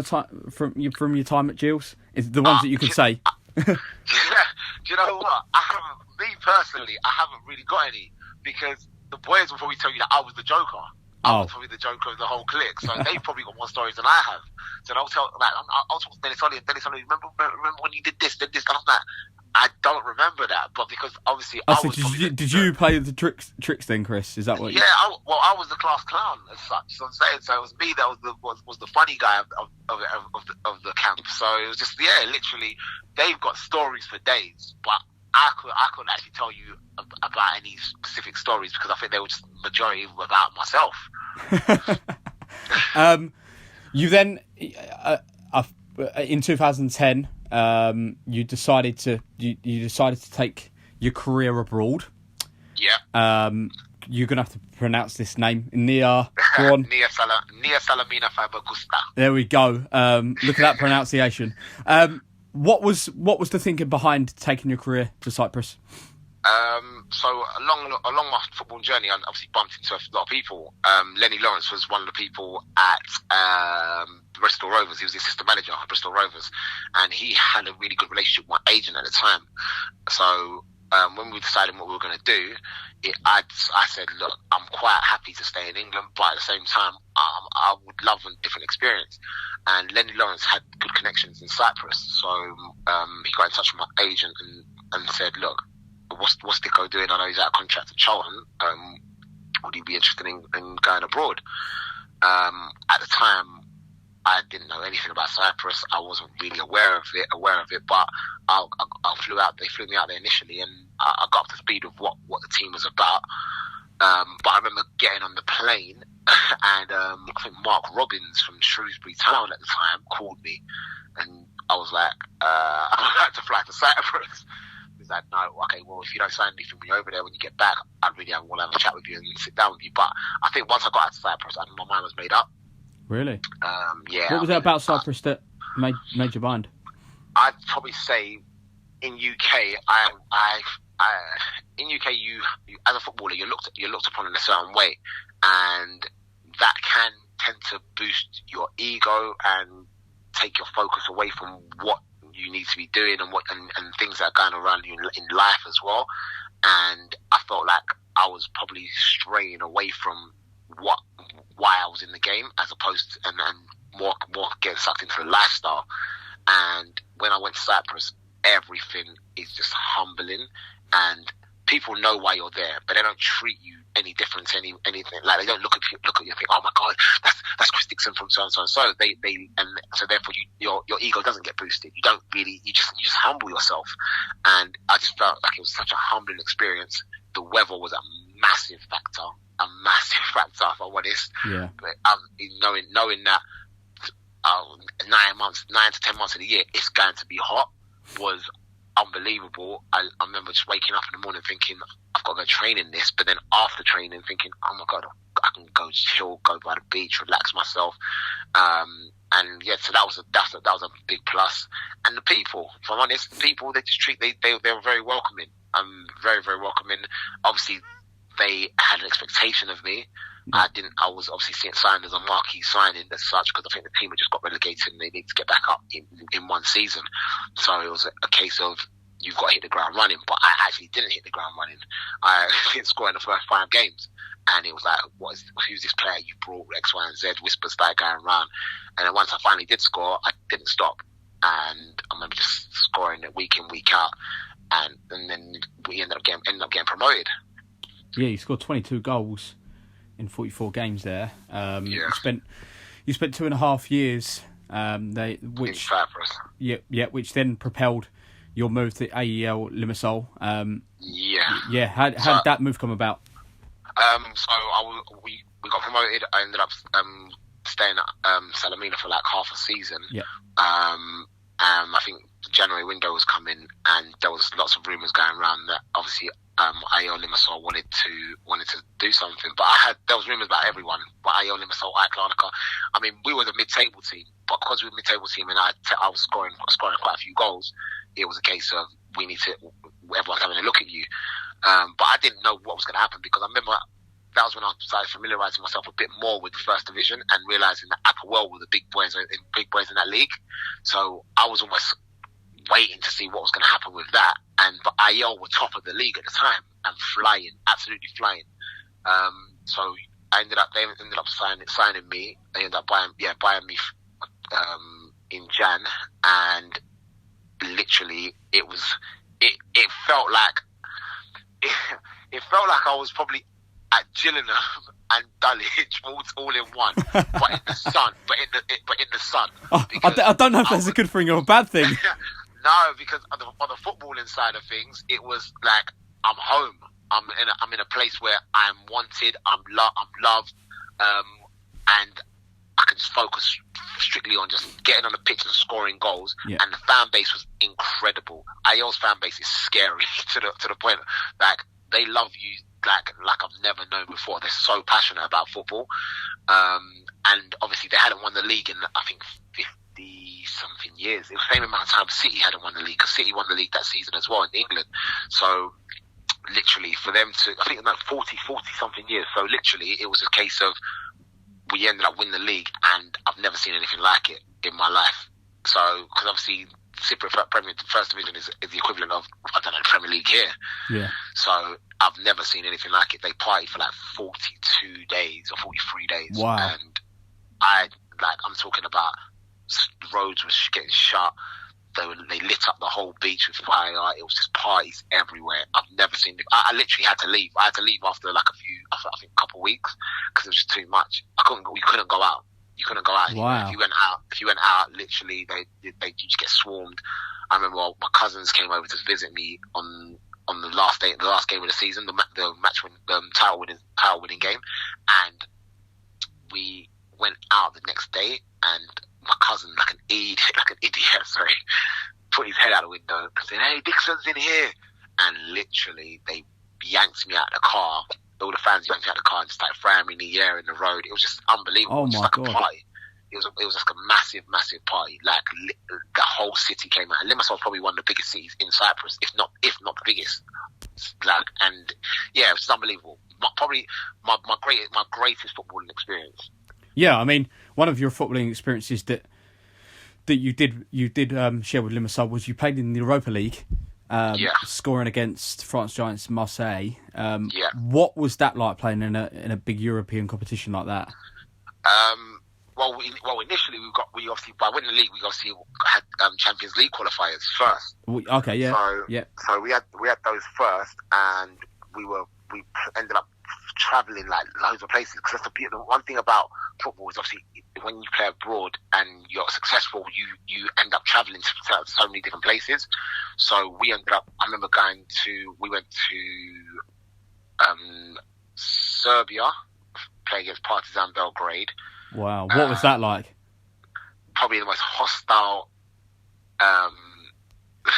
your time at Gills? Is the ones that you can say? Do you know what? Me personally, I haven't really got any, because the boys will probably tell you that I was the joker. I was probably the joker of the whole clique. So they've probably got more stories than I have. So they'll tell, like, I'll talk to Dennis Ollie, and Dennis Ollie, remember when you did this, and I'm like, I don't remember that, but because obviously did you play the tricks then, Chris? Is that what? Yeah, I was the class clown as such. So I'm saying, so it was me that was the funny guy of the camp. So it was just literally they've got stories for days, but I couldn't actually tell you about any specific stories because I think they were just majority about myself. You then in 2010. You decided to take your career abroad. Yeah. You're gonna have to pronounce this name. Nia. Go on. Nia Salamina Fabagusta. There we go. Look at that pronunciation. What was the thinking behind taking your career to Cyprus? So along my football journey, I obviously bumped into a lot of people. Lenny Lawrence was one of the people at Bristol Rovers. He was the assistant manager at Bristol Rovers, and he had a really good relationship with my agent at the time. So when we decided what we were going to do, I said, look, I'm quite happy to stay in England, but at the same time, I would love a different experience. And Lenny Lawrence had good connections in Cyprus, so he got in touch with my agent and said, look, what's Dicko doing? I know he's out of contract at Charlton. Would he be interested in going abroad? At the time, I didn't know anything about Cyprus. I wasn't really aware of it. But I flew out. They flew me out there initially, and I got up to speed of what the team was about. But I remember getting on the plane, and I think Mark Robbins from Shrewsbury Town at the time called me, and I was like, I'd like to fly to Cyprus. He's like, no, okay, well, if you don't sign anything when you're over there, when you get back, I really want to have a chat with you and sit down with you. But I think once I got out to Cyprus, my mind was made up. Really? Yeah. What was it about Cyprus that made your mind? I'd probably say in UK, in UK, you as a footballer, you're looked upon in a certain way, and that can tend to boost your ego and take your focus away from what you need to be doing and things that are going around you in life as well. And I felt like I was probably straying away from why I was in the game, as opposed to, and more getting sucked into the lifestyle. And when I went to Cyprus, everything is just humbling, and people know why you're there, but they don't treat you any different to anything. Like, they don't look at you and think, oh my God, that's Chris Dickson from so and so and so. And so therefore your ego doesn't get boosted. You don't really, you just humble yourself. And I just felt like it was such a humbling experience. The weather was a massive factor, if I'm honest. Yeah. But knowing that 9 to 10 months of the year it's going to be hot was unbelievable. I remember just waking up in the morning thinking, I've got to go train in this, but then after training thinking, oh my God, I can go chill, go by the beach, relax myself. And yeah, so that was a big plus. And the people, if I'm honest, the people, they just they were very welcoming. Very, very welcoming. Obviously, they had an expectation of me. I was obviously signed as a marquee signing as such, because I think the team had just got relegated and they need to get back up in one season. So it was a case of, you've got to hit the ground running. But I actually didn't hit the ground running. I didn't score in the first 5 games. And it was like, who's this player you brought, X, Y, and Z? Whispers started going around. And then once I finally did score, I didn't stop. And I remember just scoring it week in, week out. And then we ended up getting promoted. Yeah, you scored 22 goals in 44 games there. Yeah. You spent 2.5 years. In Cyprus. Yeah, which then propelled your move to AEL Limassol. Yeah. How did that move come about? So we got promoted. I ended up staying at Salamina for like half a season. Yeah. I think the January window was coming, and there was lots of rumours going around that obviously AEL Limassol wanted to do something. But there was rumours about everyone, but AEL Limassol, AEK Larnaca. I mean, we were the mid-table team, but because we were the mid-table team and I was scoring quite a few goals, it was a case of everyone's having a look at you. But I didn't know what was going to happen, because I remember that was when I started familiarising myself a bit more with the first division and realising that Applewell were the big boys in that league. So I was almost waiting to see what was going to happen with that. But AEL were top of the league at the time and absolutely flying. So They ended up signing me. They ended up buying me in Jan, and literally it felt like it felt like I was probably at Gillingham and Dulwich all in one, but in the sun. I don't know if that's a good thing or a bad thing. No, because on the footballing side of things, it was like I'm home. I'm in a place where I'm wanted. I'm loved, and I can just focus strictly on just getting on the pitch and scoring goals. Yeah. And the fan base was incredible. AO's fan base is scary to the point like they love you like I've never known before. They're so passionate about football, and obviously they hadn't won the league in I think 50-something years. It was the same amount of time City hadn't won the league, because City won the league that season as well in England. So literally for them to, I think about 40-something years. So literally it was a case of we ended up winning the league, and I've never seen anything like it in my life. So, because obviously Cypriot Premier First Division is the equivalent of, I don't know, the Premier League here. Yeah. So I've never seen anything like it. They partied for like 42 days or 43 days. Wow. And I'm talking about roads was getting shut. They lit up the whole beach with fire. It was just parties everywhere. I've never seen it. I literally had to leave. I had to leave after like a couple of weeks, because it was just too much. We couldn't go out. You couldn't go out. Wow. If you went out, literally they just get swarmed. I remember my cousins came over to visit me on the last game of the season, the title winning game, and we went out the next day, and my cousin, like an idiot, put his head out the window and said, "Hey, Dickson's in here," and literally they yanked me out of the car. All the fans yanked me out of the car and just started throwing me in the air in the road. It was just unbelievable. Oh my God. A party. It was like a massive party. Like the whole city came out. Limassol was probably one of the biggest cities in Cyprus, if not the biggest. Like, and yeah, it was unbelievable. Probably my greatest footballing experience. Yeah, I mean, one of your footballing experiences that you did share with Limassol was you played in the Europa League, scoring against France Giants Marseille. What was that like, playing in a big European competition like that? Well, initially we obviously, by winning the league, we obviously had Champions League qualifiers first. Okay, yeah, So we had those first, and we ended up travelling like loads of places, because that's the one thing about football is obviously when you play abroad and you're successful, you end up travelling to so many different places. So we ended up, I remember we went to Serbia, play against Partizan Belgrade. Wow, what was that like? Probably the most hostile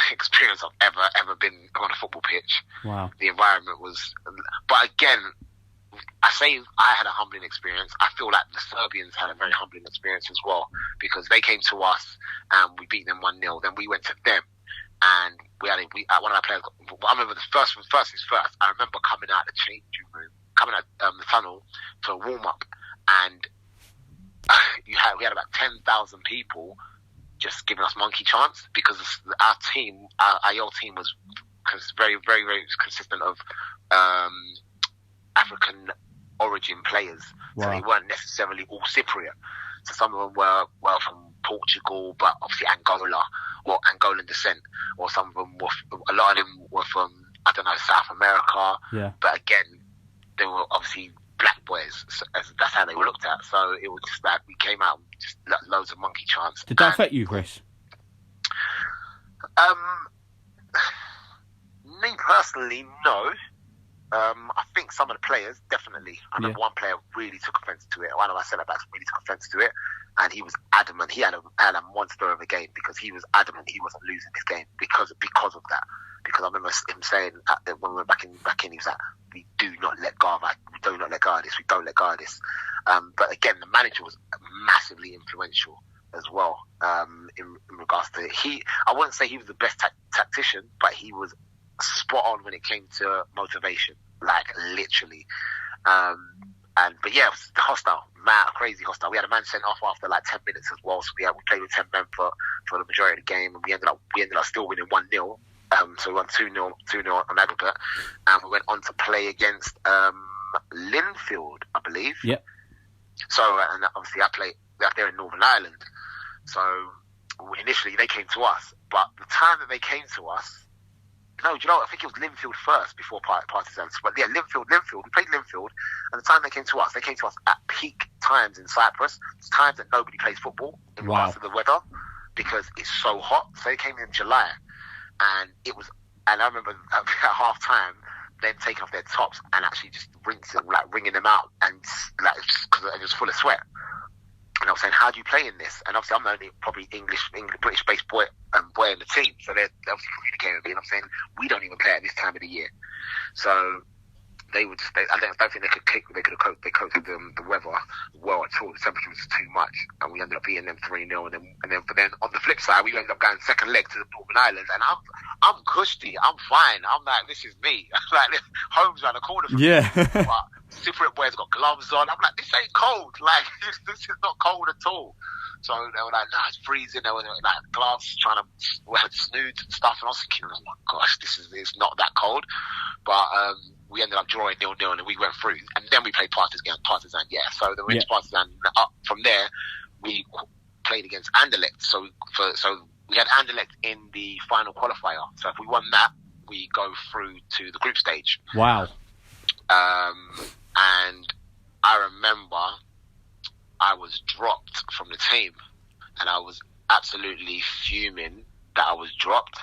experience I've ever been on a football pitch. Wow. The environment was, but again, I say I had a humbling experience. I feel like the Serbians had a very humbling experience as well, because they came to us and we beat them 1-0. Then we went to them, and one of our players. I remember the first things first. I remember coming out the changing room, coming out the tunnel for a warm up, and we had about 10,000 people just giving us monkey chants, because our AO team was very, very, very consistent of African origin players. Wow. So they weren't necessarily all Cypriot. So some of them were from Portugal, but obviously Angola or Angolan descent, or some of them a lot of them were from, I don't know, South America. Yeah. But again, they were obviously black boys. So that's how they were looked at. So it was just like we came out and just loads of monkey chants. Did that affect you, Chris? Me personally, no. I think some of the players, definitely. I remember one player really took offence to it. One of my centre-backs really took offence to it. And he was adamant. He had a monster of a game, because he was adamant he wasn't losing this game because of that. Because I remember him saying when we were back in, he was like, we do not let go of this. We don't let go of this. But again, the manager was massively influential as well, in regards to it. I wouldn't say he was the best tactician, but he was spot on when it came to motivation, like literally. But yeah, it was hostile, crazy hostile. We had a man sent off after like 10 minutes as well, so we played with 10 men for the majority of the game, and we ended up still winning 1-0. So we won 2-0 on aggregate, and we went on to play against Linfield, I believe. Yep. So, and obviously I played there in Northern Ireland. So initially they came to us, but the time that they came to us, no, do you know what? I think it was Linfield first before Partizan. But yeah, Linfield. We played Linfield, and the time they came to us at peak times in Cyprus. It's times that nobody plays football in regards to the weather because it's so hot. So they came in July, and I remember at half time them taking off their tops and actually just wringing them out, and like because it was full of sweat. And I was saying, how do you play in this? And obviously I'm the only probably British-based boy in the team, so they're obviously communicating with me. And I'm saying, we don't even play at this time of the year. So I don't think they could cope with the weather well at all. The temperature was too much, and we ended up beating them 3-0. But then on the flip side, we ended up going second leg to the Northern Islands, and I'm cushy, I'm fine. I'm like, this is me. Like, home's around the corner from me. But Cypriot boys got gloves on. I'm like, this ain't cold. Like, this is not cold at all. So they were like, nah, it's freezing. They were like gloves, trying to wear snoods and stuff. And I was thinking, oh my gosh, it's not that cold. But we ended up drawing 0-0, and we went through. And then we played Partizan. So the wins Partizan. Up from there, we played against Anderlecht. So we had Anderlecht in the final qualifier. So if we won that, we go through to the group stage. Wow. And I remember I was dropped from the team, and I was absolutely fuming that I was dropped.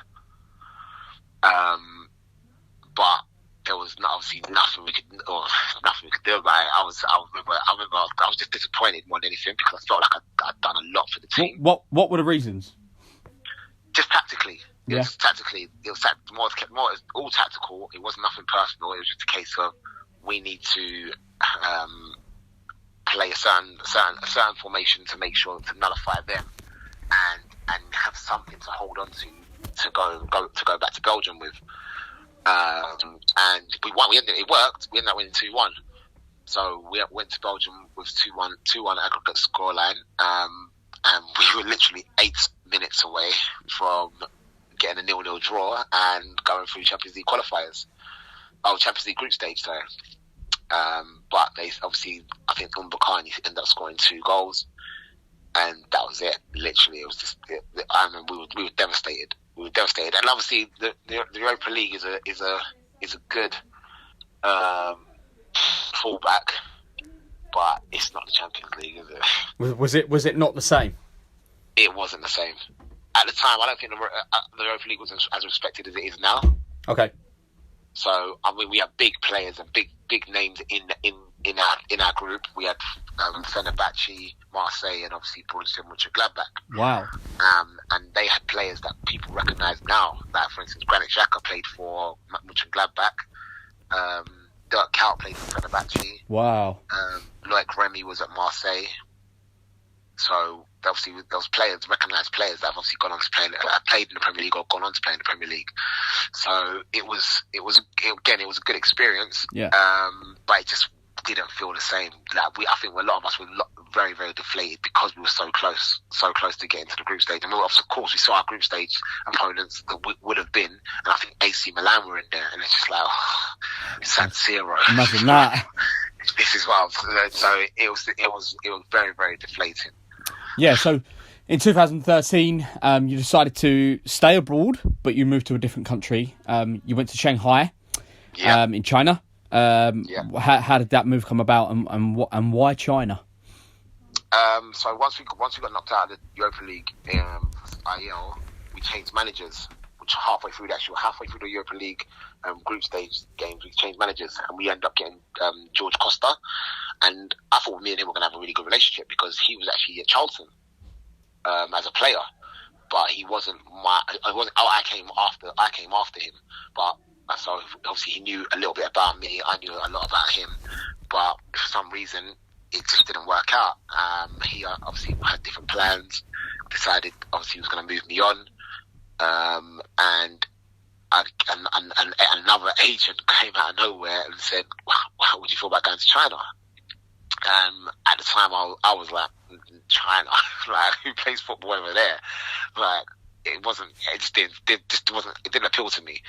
But there was obviously nothing we could do about it. I remember I was just disappointed more than anything because I felt like I'd done a lot for the team. What were the reasons? Just tactically. It was tactically. It was all tactical. It wasn't nothing personal. It was just a case of we need to play a certain formation to make sure to nullify them and have something to hold on to go back to Belgium with. And we won. It worked. We ended up winning 2-1. So we went to Belgium with 2-1 aggregate scoreline. And we were literally 8 minutes away from getting a 0-0 draw and going through Champions League qualifiers. Champions League group stage, sorry. But they obviously, I think Umbakani ended up scoring 2 goals, and that was it. Literally, it was just. I remember we were devastated. And obviously, the Europa League is a good fallback, but it's not the Champions League, is it? Was it not the same? It wasn't the same at the time. I don't think the Europa League was as respected as it is now. Okay. So I mean, we have big players and big names in our group. We had Fenerbahce, Marseille, and obviously Borussia Mönchengladbach. Wow. And they had players that people recognise now. Like for instance, Granit Xhaka played for Mönchengladbach. Dirk Kuyt played for Fenerbahce. Wow. Loic Remy was at Marseille. So obviously those players, recognised players that have obviously gone on to play, played in the Premier League or gone on to play in the Premier League. So it was a good experience. Yeah. But it just didn't feel the same. Like I think a lot of us were very, very deflated because we were so close to getting to the group stage. And of course we saw our group stage opponents that would have been, and I think AC Milan were in there, and it's just like, San Siro. Imagine that. This is what so it was very, very deflating. Yeah, so in 2013, you decided to stay abroad, but you moved to a different country. You went to Shanghai, in China. How did that move come about, and why China? So once we got knocked out of the Europa League IEL, we changed managers. Which halfway through the Europa League group stage games, we changed managers, and we ended up getting George Costa. And I thought me and him were going to have a really good relationship because he was actually at Charlton as a player, but he wasn't I came after him, but so obviously he knew a little bit about me. I knew a lot about him, but for some reason it just didn't work out. He obviously had different plans. Decided obviously he was going to move me on. And another agent came out of nowhere and said, "How would you feel about going to China?" At the time, I was like, "China, like who plays football over there?" Like it didn't appeal to me.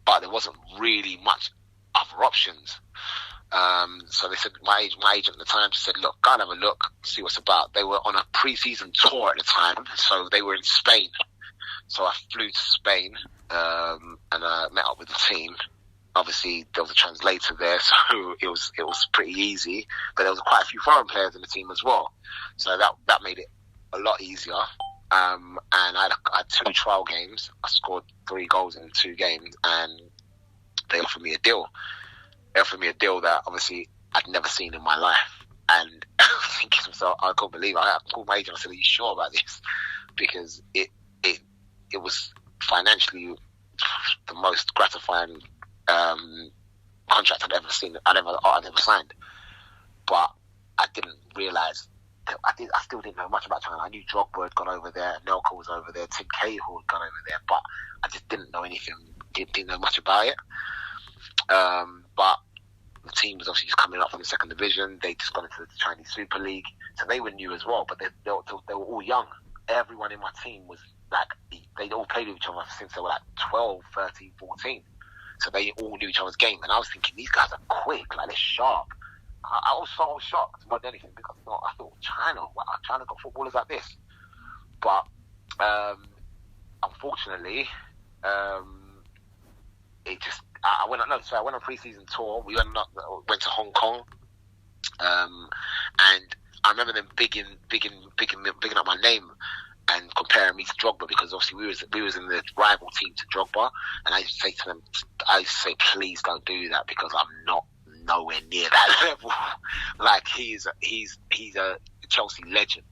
But there wasn't really much other options. So they said, my agent at the time just said, look, go and have a look, see what's about. They were on a pre-season tour at the time, so they were in Spain. So I flew to Spain, and I met up with the team. Obviously, there was a translator there, so it was pretty easy. But there was quite a few foreign players in the team as well, so that made it a lot easier. And I had 2 trial games. I scored 3 goals in 2 games, and they offered me a deal. They offered me a deal that obviously I'd never seen in my life. And I was thinking to myself, I couldn't believe it. I called my agent. I said, "Are you sure about this?" Because it was financially the most gratifying contract I'd ever signed. But I didn't realise. I still didn't know much about China. I knew Drogba had gone over there, Nelka was over there, Tim Cahill had gone over there, but I just didn't know anything. Didn't know much about it. But the team was obviously just coming up from the 2nd division. They just got into the Chinese Super League, so they were new as well. But they were all young. Everyone in my team was like, they all played with each other since they were like 12, 13, 14. So they all knew each other's game. And I was thinking, these guys are quick, like they're sharp. I was so shocked more than anything because I thought China got footballers like this. But unfortunately, it just I went on pre-season tour. We went to Hong Kong, and I remember them bigging up my name and comparing me to Drogba, because obviously we was in the rival team to Drogba, and I used to say to them, please don't do that, because I'm not nowhere near that level. Like he's a Chelsea legend,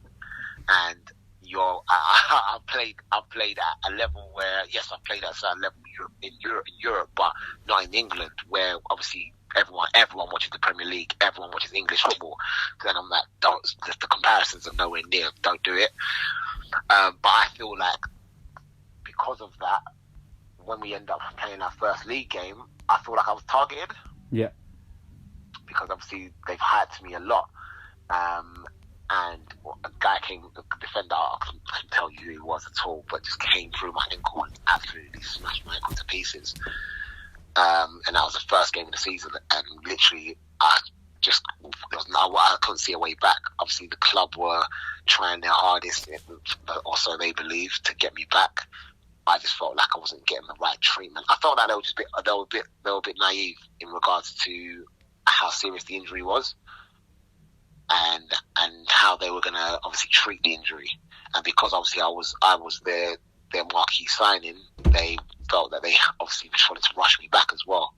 and I've played at a level where, yes, I've played at a certain level in Europe, but not in England, where obviously everyone watches the Premier League, everyone watches English football. Then I'm like, the comparisons are nowhere near. Don't do it. But I feel like because of that, when we end up playing our first league game, I feel like I was targeted. Yeah. Because obviously they've hyped me a lot. And a guy came, the defender, I couldn't tell you who he was at all, but just came through my ankle and absolutely smashed my ankle to pieces. And that was the first game of the season, and literally I couldn't see a way back. Obviously the club were trying their hardest, but also they believed, to get me back. I just felt like I wasn't getting the right treatment. I felt like they were a bit naive in regards to how serious the injury was, and how they were going to obviously treat the injury. And because obviously I was their marquee signing, they felt that they obviously just wanted to rush me back as well.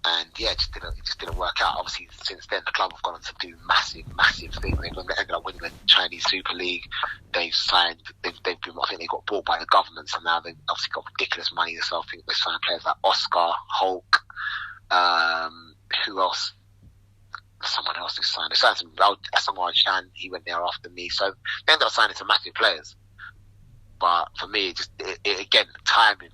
And yeah, it just didn't work out. Obviously, since then, the club have gone on to do massive things. They've ended up winning the Chinese Super League. I think they got bought by the government, so now they've obviously got ridiculous money. So I think they signed players like Oscar, Hulk, who else? Someone else who signed. They signed some Asamoah Chan. He went there after me. So they ended up signing some massive players. But for me, again, timing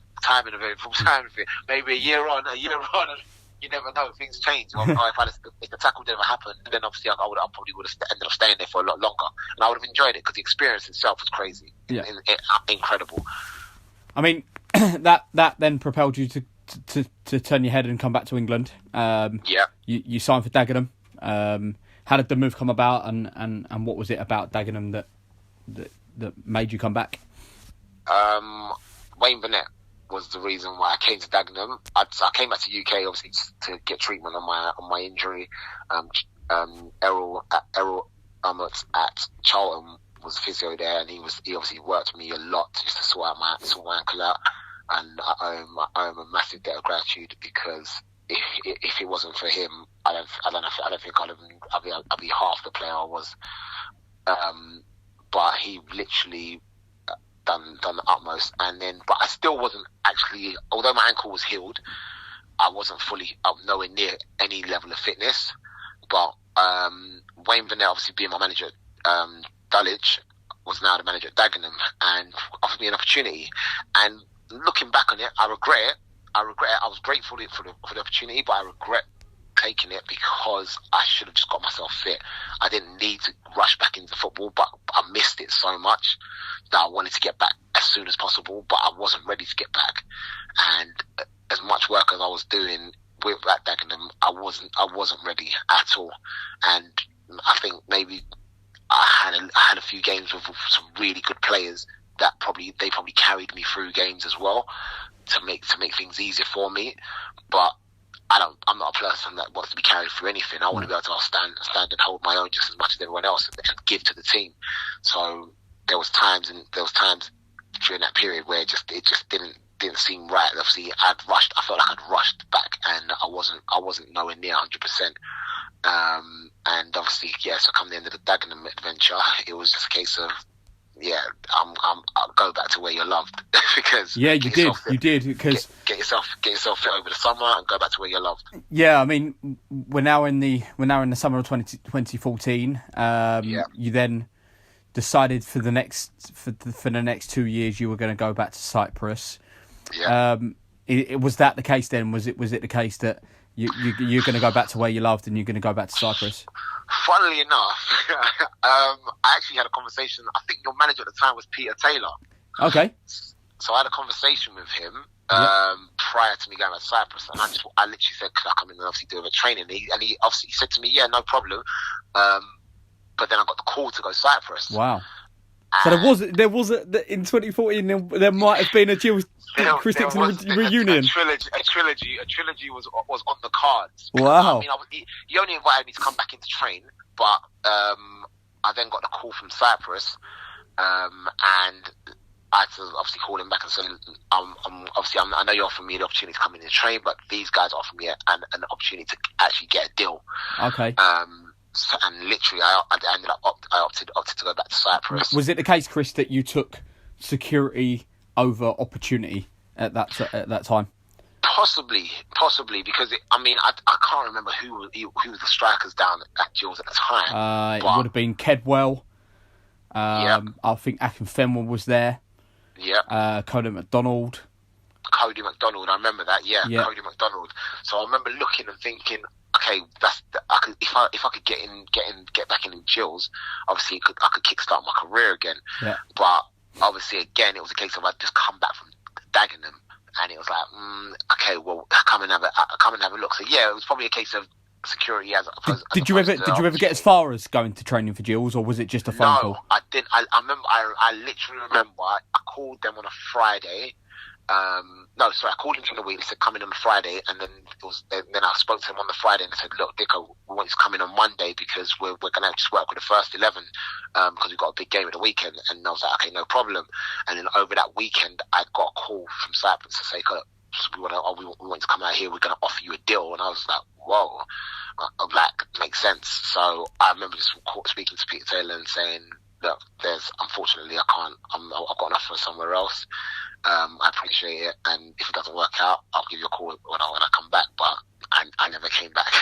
of it. Maybe a year on, and you never know, things change. Or if the tackle didn't happen, then obviously I probably would have ended up staying there for a lot longer, and I would have enjoyed it, because the experience itself was crazy. Yeah. Incredible. I mean, that then propelled you to turn your head and come back to England. Yeah. You signed for Dagenham. How did the move come about, and what was it about Dagenham that made you come back? Wayne Burnett was the reason why I came to Dagenham. I came back to UK obviously to get treatment on my injury. Errol Emmett at Charlton was physio there, and he obviously worked with me a lot just to sort my ankle out. And I owe him a massive debt of gratitude, because if it wasn't for him, I don't think I'd be half the player I was. But he literally done the utmost, but I still wasn't actually, although my ankle was healed, I wasn't fully nowhere near any level of fitness. But Wayne Burnett, obviously being my manager, Dulwich was now the manager at Dagenham, and offered me an opportunity. And looking back on it, I regret it. I was grateful for the opportunity, but I regret taking it, because I should have just got myself fit. I didn't need to rush back into football, but I missed it so much that I wanted to get back as soon as possible, but I wasn't ready to get back. And as much work as I was doing at Dagenham, I wasn't ready at all, and I think maybe I had a few games with some really good players that probably carried me through games as well to make things easier for me. But I'm not a person that wants to be carried through anything. I want to be able to stand and hold my own just as much as everyone else and give to the team. So there was times during that period where it just didn't seem right. Obviously, I felt like I'd rushed back, and I wasn't nowhere near 100%. And obviously, so come the end of the Dagenham adventure, it was just a case of, I'll go back to where you're loved because you did because get yourself fit over the summer and go back to where you're loved. Yeah, I mean, we're now in the summer of 2014. You then decided for the next 2 years you were going to go back to Cyprus. Yeah. Was that the case then? Was it the case that you're going to go back to where you loved and you're going to go back to Cyprus? Funnily enough, I actually had a conversation. I think your manager at the time was Peter Taylor. Okay. So I had a conversation with him prior to me going to Cyprus, and I literally said, "Could I come in and obviously do a bit of training?" And he obviously said to me, "Yeah, no problem." But then I got the call to go Cyprus. Wow. So there was in 2014 there might have been a Chris Dickson reunion. A trilogy was on the cards. Wow. I mean, he only invited me to come back in to train, but I then got the call from Cyprus, and I had to obviously call him back and say, I know you offered me the opportunity to come in and train, but these guys offered me an opportunity to actually get a deal. Okay. And literally, I opted to go back to Cyprus. Was it the case, Chris, that you took security over opportunity at that time? Possibly, because I can't remember who was the strikers down at Gills at the time. It would have been Kedwell. Yep. I think Akinfenwa was there. Yeah. Cody McDonald. I remember that. Yeah, yep. Cody McDonald. So I remember looking and thinking, okay, if I could get back in Gills, obviously I could kickstart my career again. Yeah. But obviously, again, it was a case of I'd just come back from Dagenham, and it was like, okay, well, come and have a look. So yeah, it was probably a case of security Did you ever get as far as going to training for Gills, or was it just a phone call? No, I didn't. I remember. I literally remember. I called them on a Friday. I called them during the week. They said come in on a Friday, and then then I spoke to them on the Friday and I said, look, Dicko, we want you to come in on Monday because we're going to just work with the first 11 because we've got a big game at the weekend. And I was like, okay, no problem. And then over that weekend, I got a call from Cyprus to say, we want to come out here. We're going to offer you a deal. And I was like, whoa, makes sense. So I remember just speaking to Peter Taylor and saying, look, unfortunately, I've got an offer somewhere else. I appreciate it, and if it doesn't work out, I'll give you a call when I come back. But I never came back.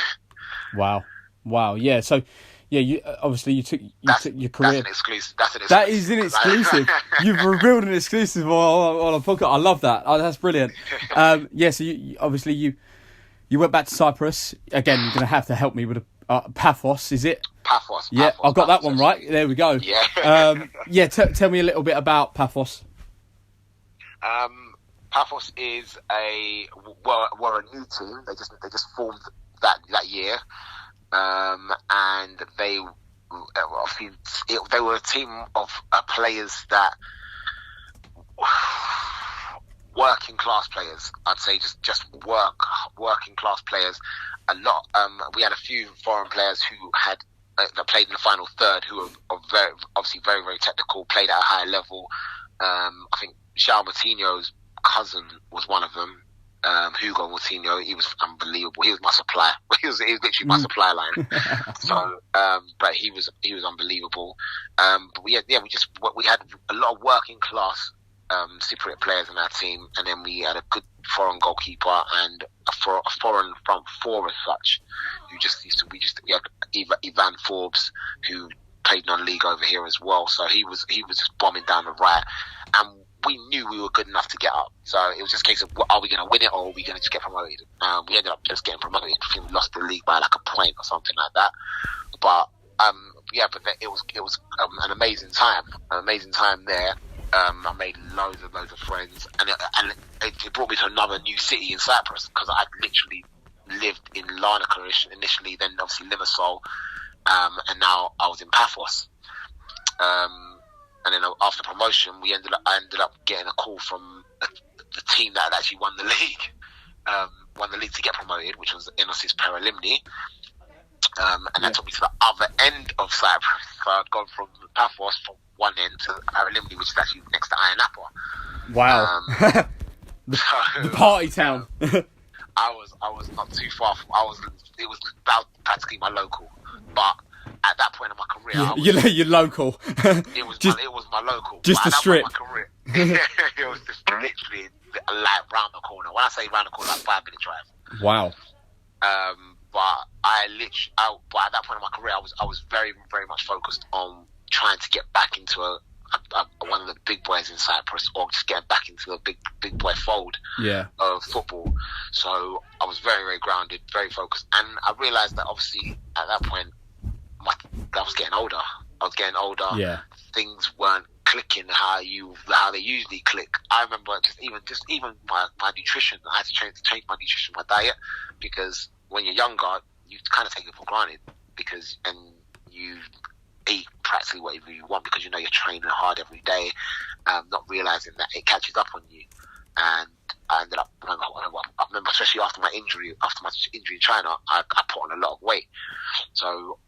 Wow. Yeah. So, yeah. You took your career. That's an exclusive. That is an exclusive. You've revealed an exclusive on a podcast. I love that. Oh, that's brilliant. So you went back to Cyprus again. You're going to have to help me with Paphos. Is it? Paphos. Yeah, I've got that one right. There we go. Yeah. Tell me a little bit about Paphos. Paphos is a new team. They just formed that year, and they were a team of players that working class players. I'd say just working class players. A lot. We had a few foreign players who had that played in the final third, who are very very technical, played at a high level. I think João Moutinho's cousin was one of them. Hugo Moutinho, he was unbelievable. He was my supply. He was literally my supply line. So, but he was unbelievable. But we had a lot of working class Cypriot players in our team, and then we had a good foreign goalkeeper and a foreign front four as such. We had Ivan Forbes, who played non-league over here as well. So he was just bombing down the right, and we knew we were good enough to get up. So it was just a case of, are we going to win it or are we going to just get promoted? We ended up just getting promoted. I think we lost the league by like a point or something like that. But it was an amazing time. An amazing time there. I made loads of friends, and it brought me to another new city in Cyprus because I literally lived in Larnaca initially, then obviously Limassol, and now I was in Paphos. And then after promotion, I ended up getting a call from the team that had actually won the league to get promoted, which was Enosis Paralimni. And that took me to the other end of Cyprus. So I'd gone from Paphos from one end to Paralimni, which is actually next to Ayia Napa. Wow. The party town. I was not too far from. It was about practically my local, but at that point in my career, you're local. It was my local. Just the strip. It was just literally like round the corner. When I say round the corner, like 5-minute drive. Wow. But but at that point in my career, I was very, very much focused on trying to get back into one of the big boys in Cyprus, or just getting back into the big boy fold of football. So I was very, very grounded, very focused, and I realised that obviously at that point I was getting older. Yeah. Things weren't clicking how they usually click. I remember even my nutrition. I had to change my nutrition, my diet, because when you're younger, you kind of take it for granted and you eat practically whatever you want because you know you're training hard every day, not realizing that it catches up on you. And I ended up, I remember especially after my injury in China, I put on a lot of weight. So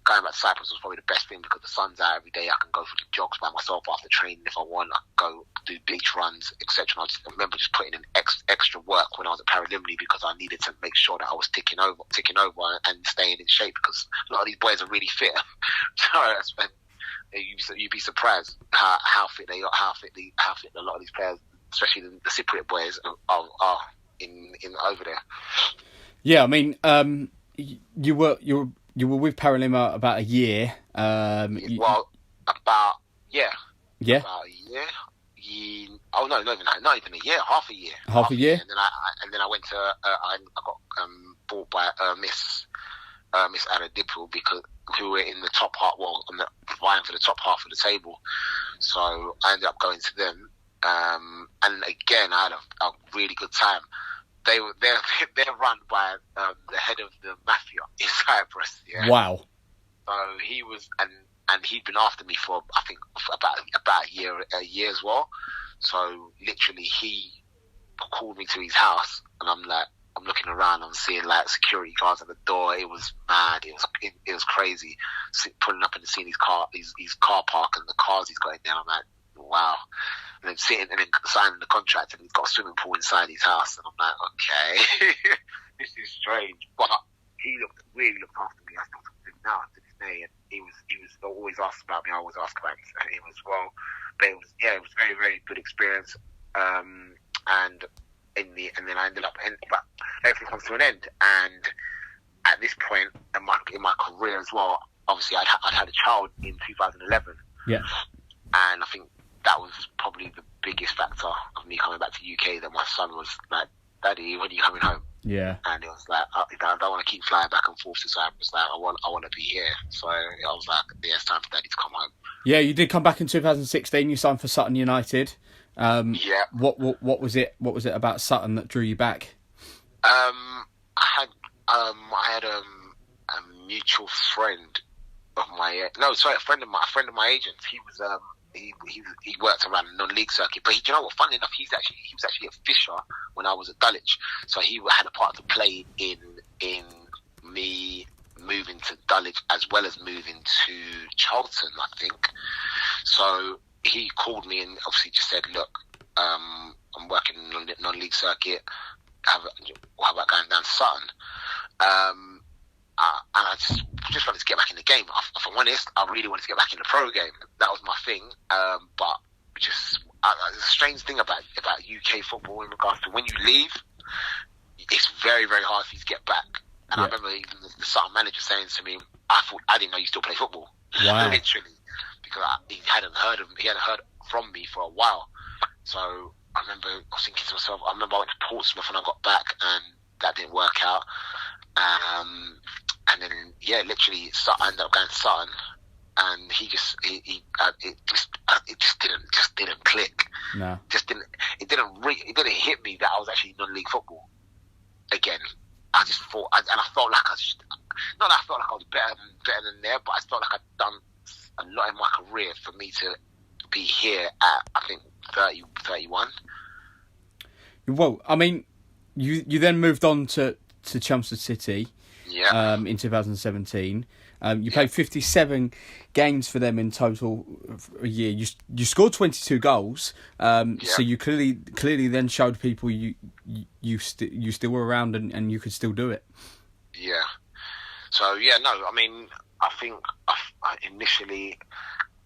going back to Cyprus was probably the best thing because the sun's out every day. I can go for the jogs by myself after training if I want. I can go do beach runs, etc. I remember just putting in extra work when I was at Paralimni because I needed to make sure that I was ticking over and staying in shape because a lot of these boys are really fit. So you'd be surprised how fit they are, how fit a lot of these players, especially the Cypriot boys, are in over there. Yeah, I mean, you were with Paralima about a year. About a year. Oh no, not even a year. Half a year. Half a year. And then I went to. I got bought by Miss Adedipu who were in the top half. Well, vying for the top half of the table. So I ended up going to them. And again, I had a really good time. They're run by the head of the mafia in Cyprus. Yeah. Wow. So he was, and he'd been after me for I think about a year as well. So literally, he called me to his house, and I'm looking around, I'm seeing like security guards at the door. It was mad. It was crazy. Pulling up and seeing his car park and the cars he's got in there. I'm like, wow. And then sitting and then signing the contract, and he's got a swimming pool inside his house, and I'm like, okay, this is strange. But he really looked after me. I still talk to him now to this day, and he was always asked about me. I always asked about him as well. But it was very, very good experience. And then I ended up, but everything comes to an end. And at this point in my career as well, obviously I'd had a child in 2011. Yeah. And I think that was probably the biggest factor of me coming back to UK, that my son was like, Daddy, when are you coming home? Yeah. And it was like, I don't want to keep flying back and forth to Cyprus. Like, I want to be here. So I was like, yeah, it's time for Daddy to come home. Yeah, you did come back in 2016. You signed for Sutton United. Yeah. What was it? What was it about Sutton that drew you back? I had a mutual friend of my a friend of my agent's. He was he worked around the non-league circuit, but you know what? Funny enough, he was actually at Fisher when I was at Dulwich, so he had a part to play in me moving to Dulwich as well as moving to Charlton, I think. So he called me and obviously just said, "Look, I'm working in the non-league circuit. How about going down to Sutton?" And I just wanted to get back in the game. If I'm honest, I really wanted to get back in the pro game. That was my thing. But just there's a strange thing about UK football in regards to when you leave, it's very, very hard for you to get back. And I remember even the Sutton manager saying to me, I didn't know you still play football." Wow. Literally, because he hadn't heard from me for a while. So I remember I was thinking to myself, I went to Portsmouth and I got back and that didn't work out. And then literally I ended up going to Sutton, and it just didn't click. No. It didn't hit me that I was actually non-league football again. I just thought, and I felt like not that I felt like I was better than there, but I felt like I'd done a lot in my career for me to be here at, I think, 30, 31. Well, I mean, you then moved on to Chelmsford City in 2017. You played 57 games for them in total a year. You scored 22 goals. So you clearly then showed people you still were around and you could still do it. Yeah. So yeah, no, I mean, I think initially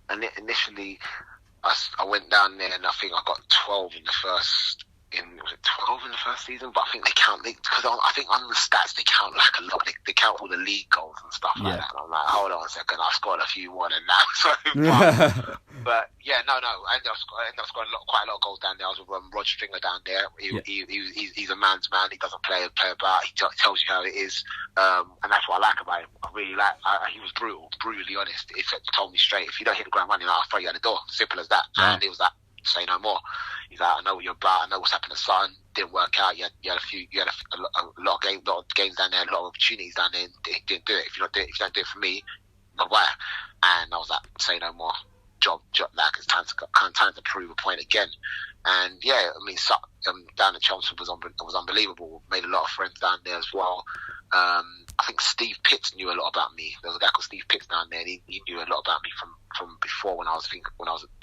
I went down there and I think I got 12 in the first. Was it 12 in the first season? But I think they count, because I think on the stats they count like a lot. They count all the league goals and stuff like that. And I'm like, hold on a second, I've scored a few more than now. So, but yeah, no, I ended up scoring quite a lot of goals down there. I was with Rod Stringer down there. He's a man's man. He doesn't play about. He tells you how it is, and that's what I like about him. I really like. He was brutally honest. He told me straight, if you don't hit the ground running, I'll throw you out the door. Simple as that. Yeah. And it was like, say no more. He's like, I know what you're about. I know what's happened to Sutton. Didn't work out. You had a lot of games down there, a lot of opportunities down there. And didn't do it. If you don't do it for me, bye. And I was like, say no more. Job. Like it's time to prove a point again. And yeah, I mean, down at Chelmsford was unbelievable. Made a lot of friends down there as well. I think Steve Pitts knew a lot about me. There was a guy called Steve Pitts down there, and he knew a lot about me from before when I was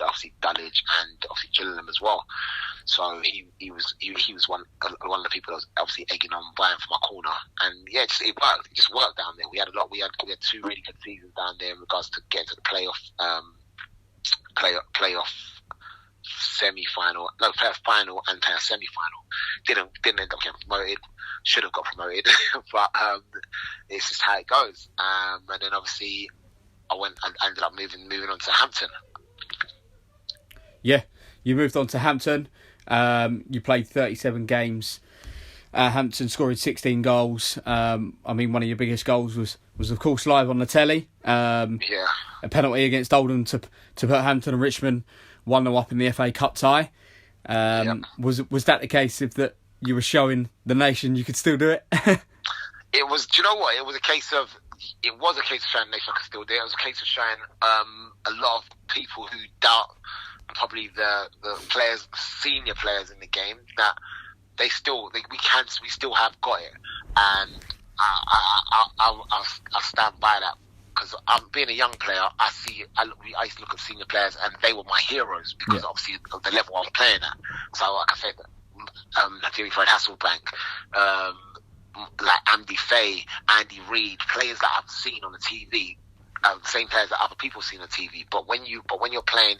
obviously Dulwich and obviously Gillingham as well. So he was one of the people that was obviously egging on buying for my corner, and yeah, it worked. It just worked down there. We had 2 really good seasons down there in regards to getting to the playoff semi-final, no, playoff final and playoff semi-final. Didn't end up getting promoted. Should have got promoted, but it's just how it goes. And then obviously I ended up moving on to Hampton. Yeah, you moved on to Hampton. You played 37 games. Hampton scoring 16 goals. I mean, one of your biggest goals was of course live on the telly. A penalty against Oldham to put Hampton and Richmond 1-0 up in the FA Cup tie. Was that the case that you were showing the nation you could still do it? It was. Do you know what? It was a case of showing the nation I could still do it. It was a case of showing a lot of people who doubt probably the players, senior players in the game, that we still have got it, and I'll stand by that. Because being a young player, I used to look at senior players and they were my heroes because obviously of the level I was playing at. So like I said, Jimmy Fred Hasselbank, like Andy Fay, Andy Reid, players that I've seen on the TV, same players that other people see on the TV. But when you're playing,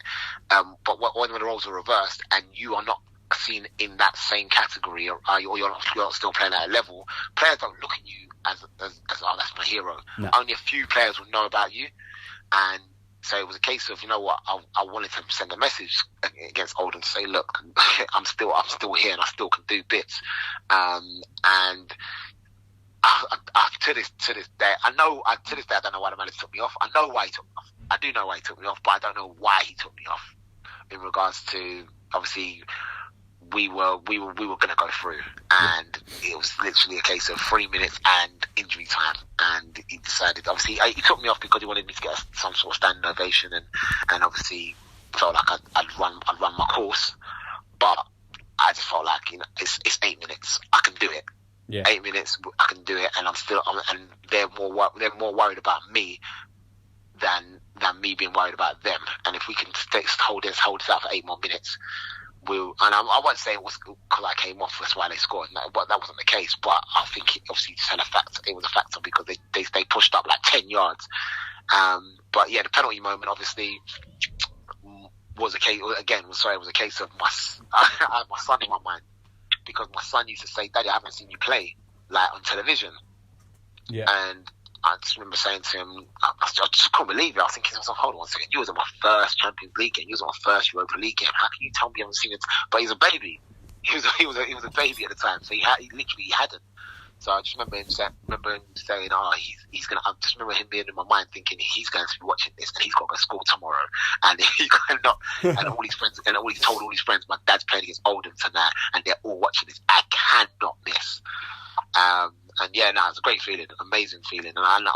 when the roles are reversed and you are not seen in that same category, or you're not still playing at a level, players don't look at you as oh, that's my hero. No. Only a few players will know about you, and so it was a case of, you know what, I wanted to send a message against Oldham to say, look, I'm still here and I still can do bits, and to this day, I don't know why the manager took me off. I know why he took me off. I do know why he took me off, but I don't know why he took me off. In regards to, obviously, we were going to go through, and it was literally a case of 3 minutes and injury time, and he decided, obviously he took me off because he wanted me to get some sort of standing ovation, and obviously felt like I'd run my course, but I just felt like, you know, it's 8 minutes, I can do it. 8 minutes, I can do it, and and they're more worried about me than me being worried about them. And if we can hold this out for 8 more minutes, I won't say it was because I came off, that's why they scored. But that wasn't the case. But I think it was a factor because they pushed up like 10 yards. But yeah, the penalty moment obviously was a case. Again, it was a case of I had my son in my mind, because my son used to say, "Daddy, I haven't seen you play like on television." Yeah. And I just remember saying to him, I just couldn't believe it. I was thinking to myself, hold on one second, you was in my first Champions League game, you was in my first Europa League game. How can you tell me you haven't seen it? But he's a baby. He was a baby at the time, so he literally hadn't. So I just remember him saying, "Oh, he's gonna." I just remember him being in my mind thinking he's going to be watching this and he's got to go to school tomorrow, and he cannot. And all his friends, and he told all his friends, "My dad's playing against Oldham tonight, and they're all watching this. I cannot miss." And yeah, no, it's a great feeling, amazing feeling. And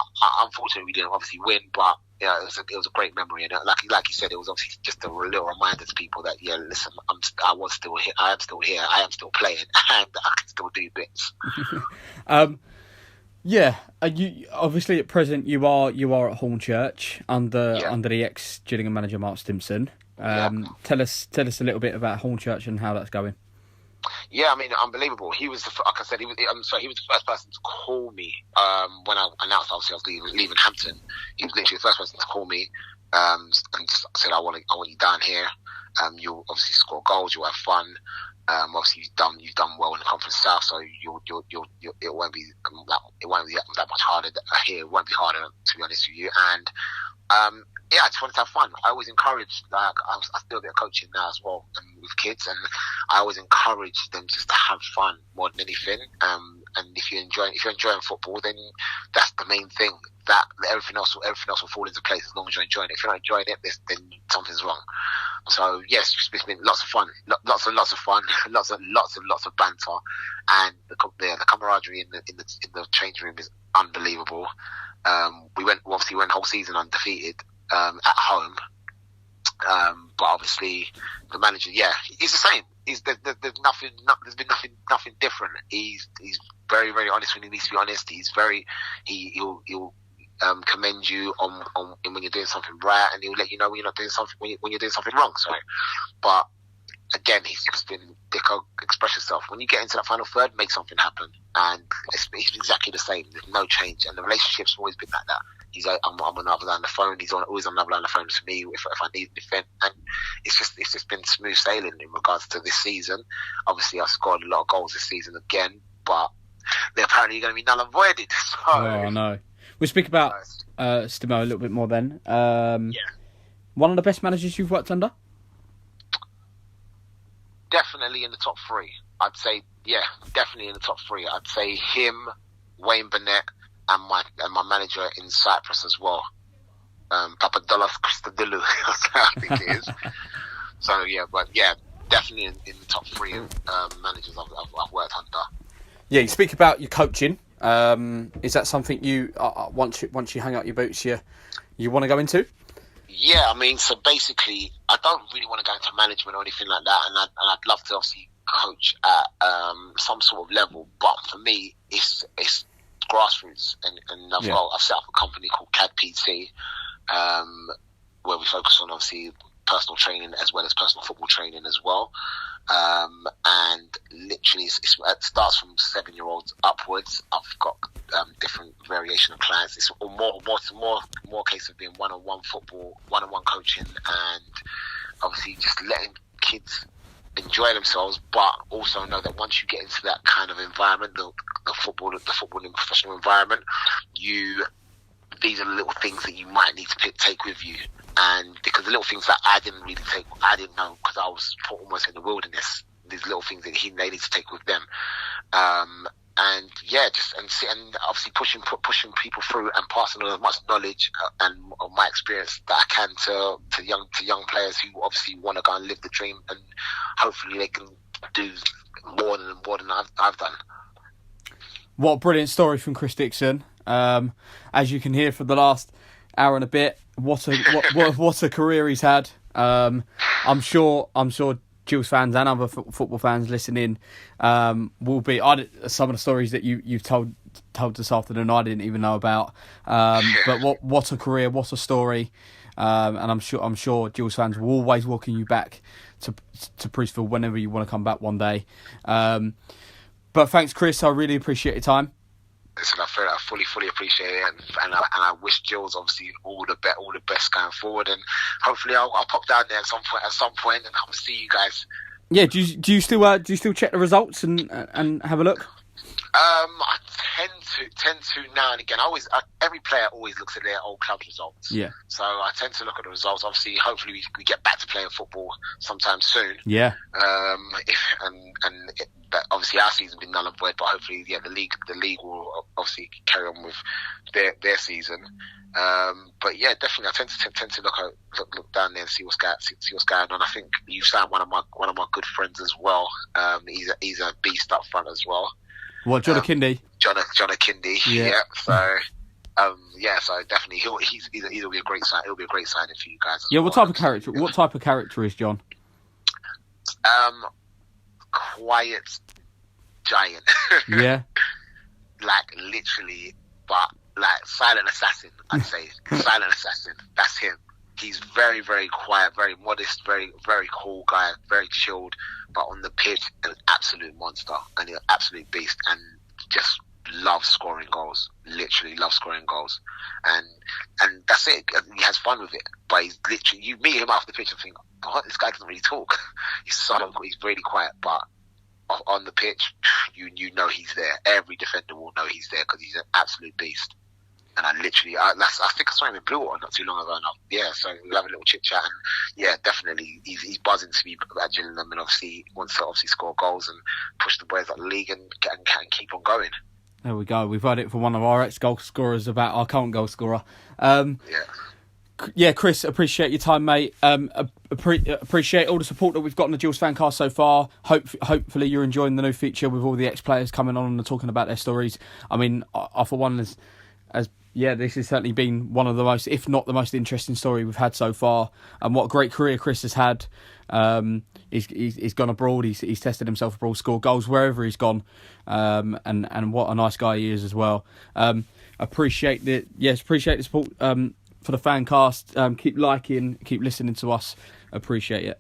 unfortunately, we didn't obviously win, but yeah, it was a great memory. And like you said, it was obviously just a little reminder to people that listen, I was still here, I am still here, I am still playing, and I can still do bits. Yeah, you obviously at present you are at Hornchurch under the ex-Gillingham manager Mark Stimson. Tell us a little bit about Hornchurch and how that's going. Yeah, I mean, unbelievable. He was, like I said, he was the first person to call me when I announced obviously I was leaving Hampton. He was literally the first person to call me and just said, I want you down here. You'll obviously score goals. You'll have fun. Obviously you've done well in the Conference South, so it won't be that much harder here. It won't be harder, to be honest with you. And I just wanted to have fun. I always encourage, I do a bit of coaching now as well with kids, and I always encourage them just to have fun more than anything. And if you're enjoying football, then that's the main thing. That everything else will fall into place as long as you're enjoying it. If you're not enjoying it, then something's wrong. So yes, it's been lots of fun, lots and lots of fun, lots of banter, and the camaraderie in the change room is unbelievable. We went the whole season undefeated at home, but obviously the manager, he's the same. There's been nothing different. He's very, very honest when he needs to be honest. He'll commend you on when you're doing something right, and he'll let you know when you're not doing something when you're doing something wrong. Sorry, but again, he's just been Dicko, express yourself. When you get into that final third, make something happen, and it's exactly the same. There's no change, and the relationship's always been like that. I'm on the other line of the phone. He's always on the other line of the phone to me if I need anything, and it's just been smooth sailing in regards to this season. Obviously, I scored a lot of goals this season again, but they're apparently going to be null and voided. So, oh no. We'll speak about Stimo a little bit more then. One of the best managers you've worked under? Definitely in the top three. I'd say, definitely in the top three. I'd say him, Wayne Burnett, and my manager in Cyprus as well. Papadoulos Christodoulou, I think it is. So definitely in the top three managers I've worked under. Yeah, you speak about your coaching. Is that something you once you hang out your boots you want to go into? Yeah, I mean, so basically, I don't really want to go into management or anything like that, and I'd love to obviously coach at some sort of level. But for me, it's grassroots, and I've set up a company called CAD PT, where we focus on obviously personal training as well as personal football training as well. And literally it starts from 7-year-olds upwards. I've got different variation of clients. It's more case of being one-on-one football, one-on-one coaching, and obviously just letting kids enjoy themselves, but also know that once you get into that kind of environment, the footballing professional environment, these are the little things that you might need to take with you. And because the little things that I didn't know, because I was almost in the wilderness, these little things that they need to take with them. And obviously pushing people through and passing on as much knowledge and my experience that I can to young players who obviously want to go and live the dream, and hopefully they can do more than I've done. What a brilliant story from Chris Dickson. As you can hear for the last hour and a bit, what a career he's had. I'm sure Gills fans and other football fans listening will be. Some of the stories that you've told this afternoon I didn't even know about. But what a career, what a story. And I'm sure Gills fans will always welcome you back to Priestfield whenever you want to come back one day. But thanks, Chris. I really appreciate your time. Listen, I fully appreciate it, and I wish Gills obviously all the best going forward, and hopefully I'll pop down there at some point and come see you guys. Yeah, do you still check the results and have a look? I tend to now and again. Every player always looks at their old club's results. Yeah. So I tend to look at the results. Obviously, hopefully we get back to playing football sometime soon. Yeah. But obviously our season's been null and void, but hopefully, the league will obviously carry on with their season. But yeah, definitely, I tend to look down there and see what's going on. I think you've signed one of my good friends as well. He's a beast up front as well. What, John Akindi? John Akindi. Yeah. So. So definitely he'll be a great sign. It'll be a great signing for you guys. Yeah, what type of character? What type of character is John? Quiet giant. Yeah. Like literally, but like silent assassin. I'd say silent assassin. That's him. He's very, very quiet, very modest, very, very cool guy, very chilled. But on the pitch, an absolute monster and an absolute beast, and just loves scoring goals. Literally loves scoring goals, and that's it. He has fun with it. But he's literally, you meet him off the pitch and think, oh, this guy doesn't really talk. He's really quiet, but on the pitch, you know he's there. Every defender will know he's there because he's an absolute beast. And I think I saw him in Bluewater not too long ago. So we'll have a little chit chat. And yeah, definitely, he's buzzing to be at Gillingham, and obviously wants to score goals and push the boys up the league and keep on going. There we go. We've heard it from one of our ex-goal scorers about our current goal scorer. Yeah, Chris, appreciate your time, mate. Appreciate all the support that we've got on the Gills Fancast so far. Hopefully you're enjoying the new feature with all the ex-players coming on and talking about their stories. I mean, I for one, this has certainly been one of the most, if not the most interesting story we've had so far. And what a great career Chris has had. He's gone abroad. He's tested himself abroad, scored goals wherever he's gone. And what a nice guy he is as well. Appreciate the support for the Fancast. Keep liking, keep listening to us. Appreciate it.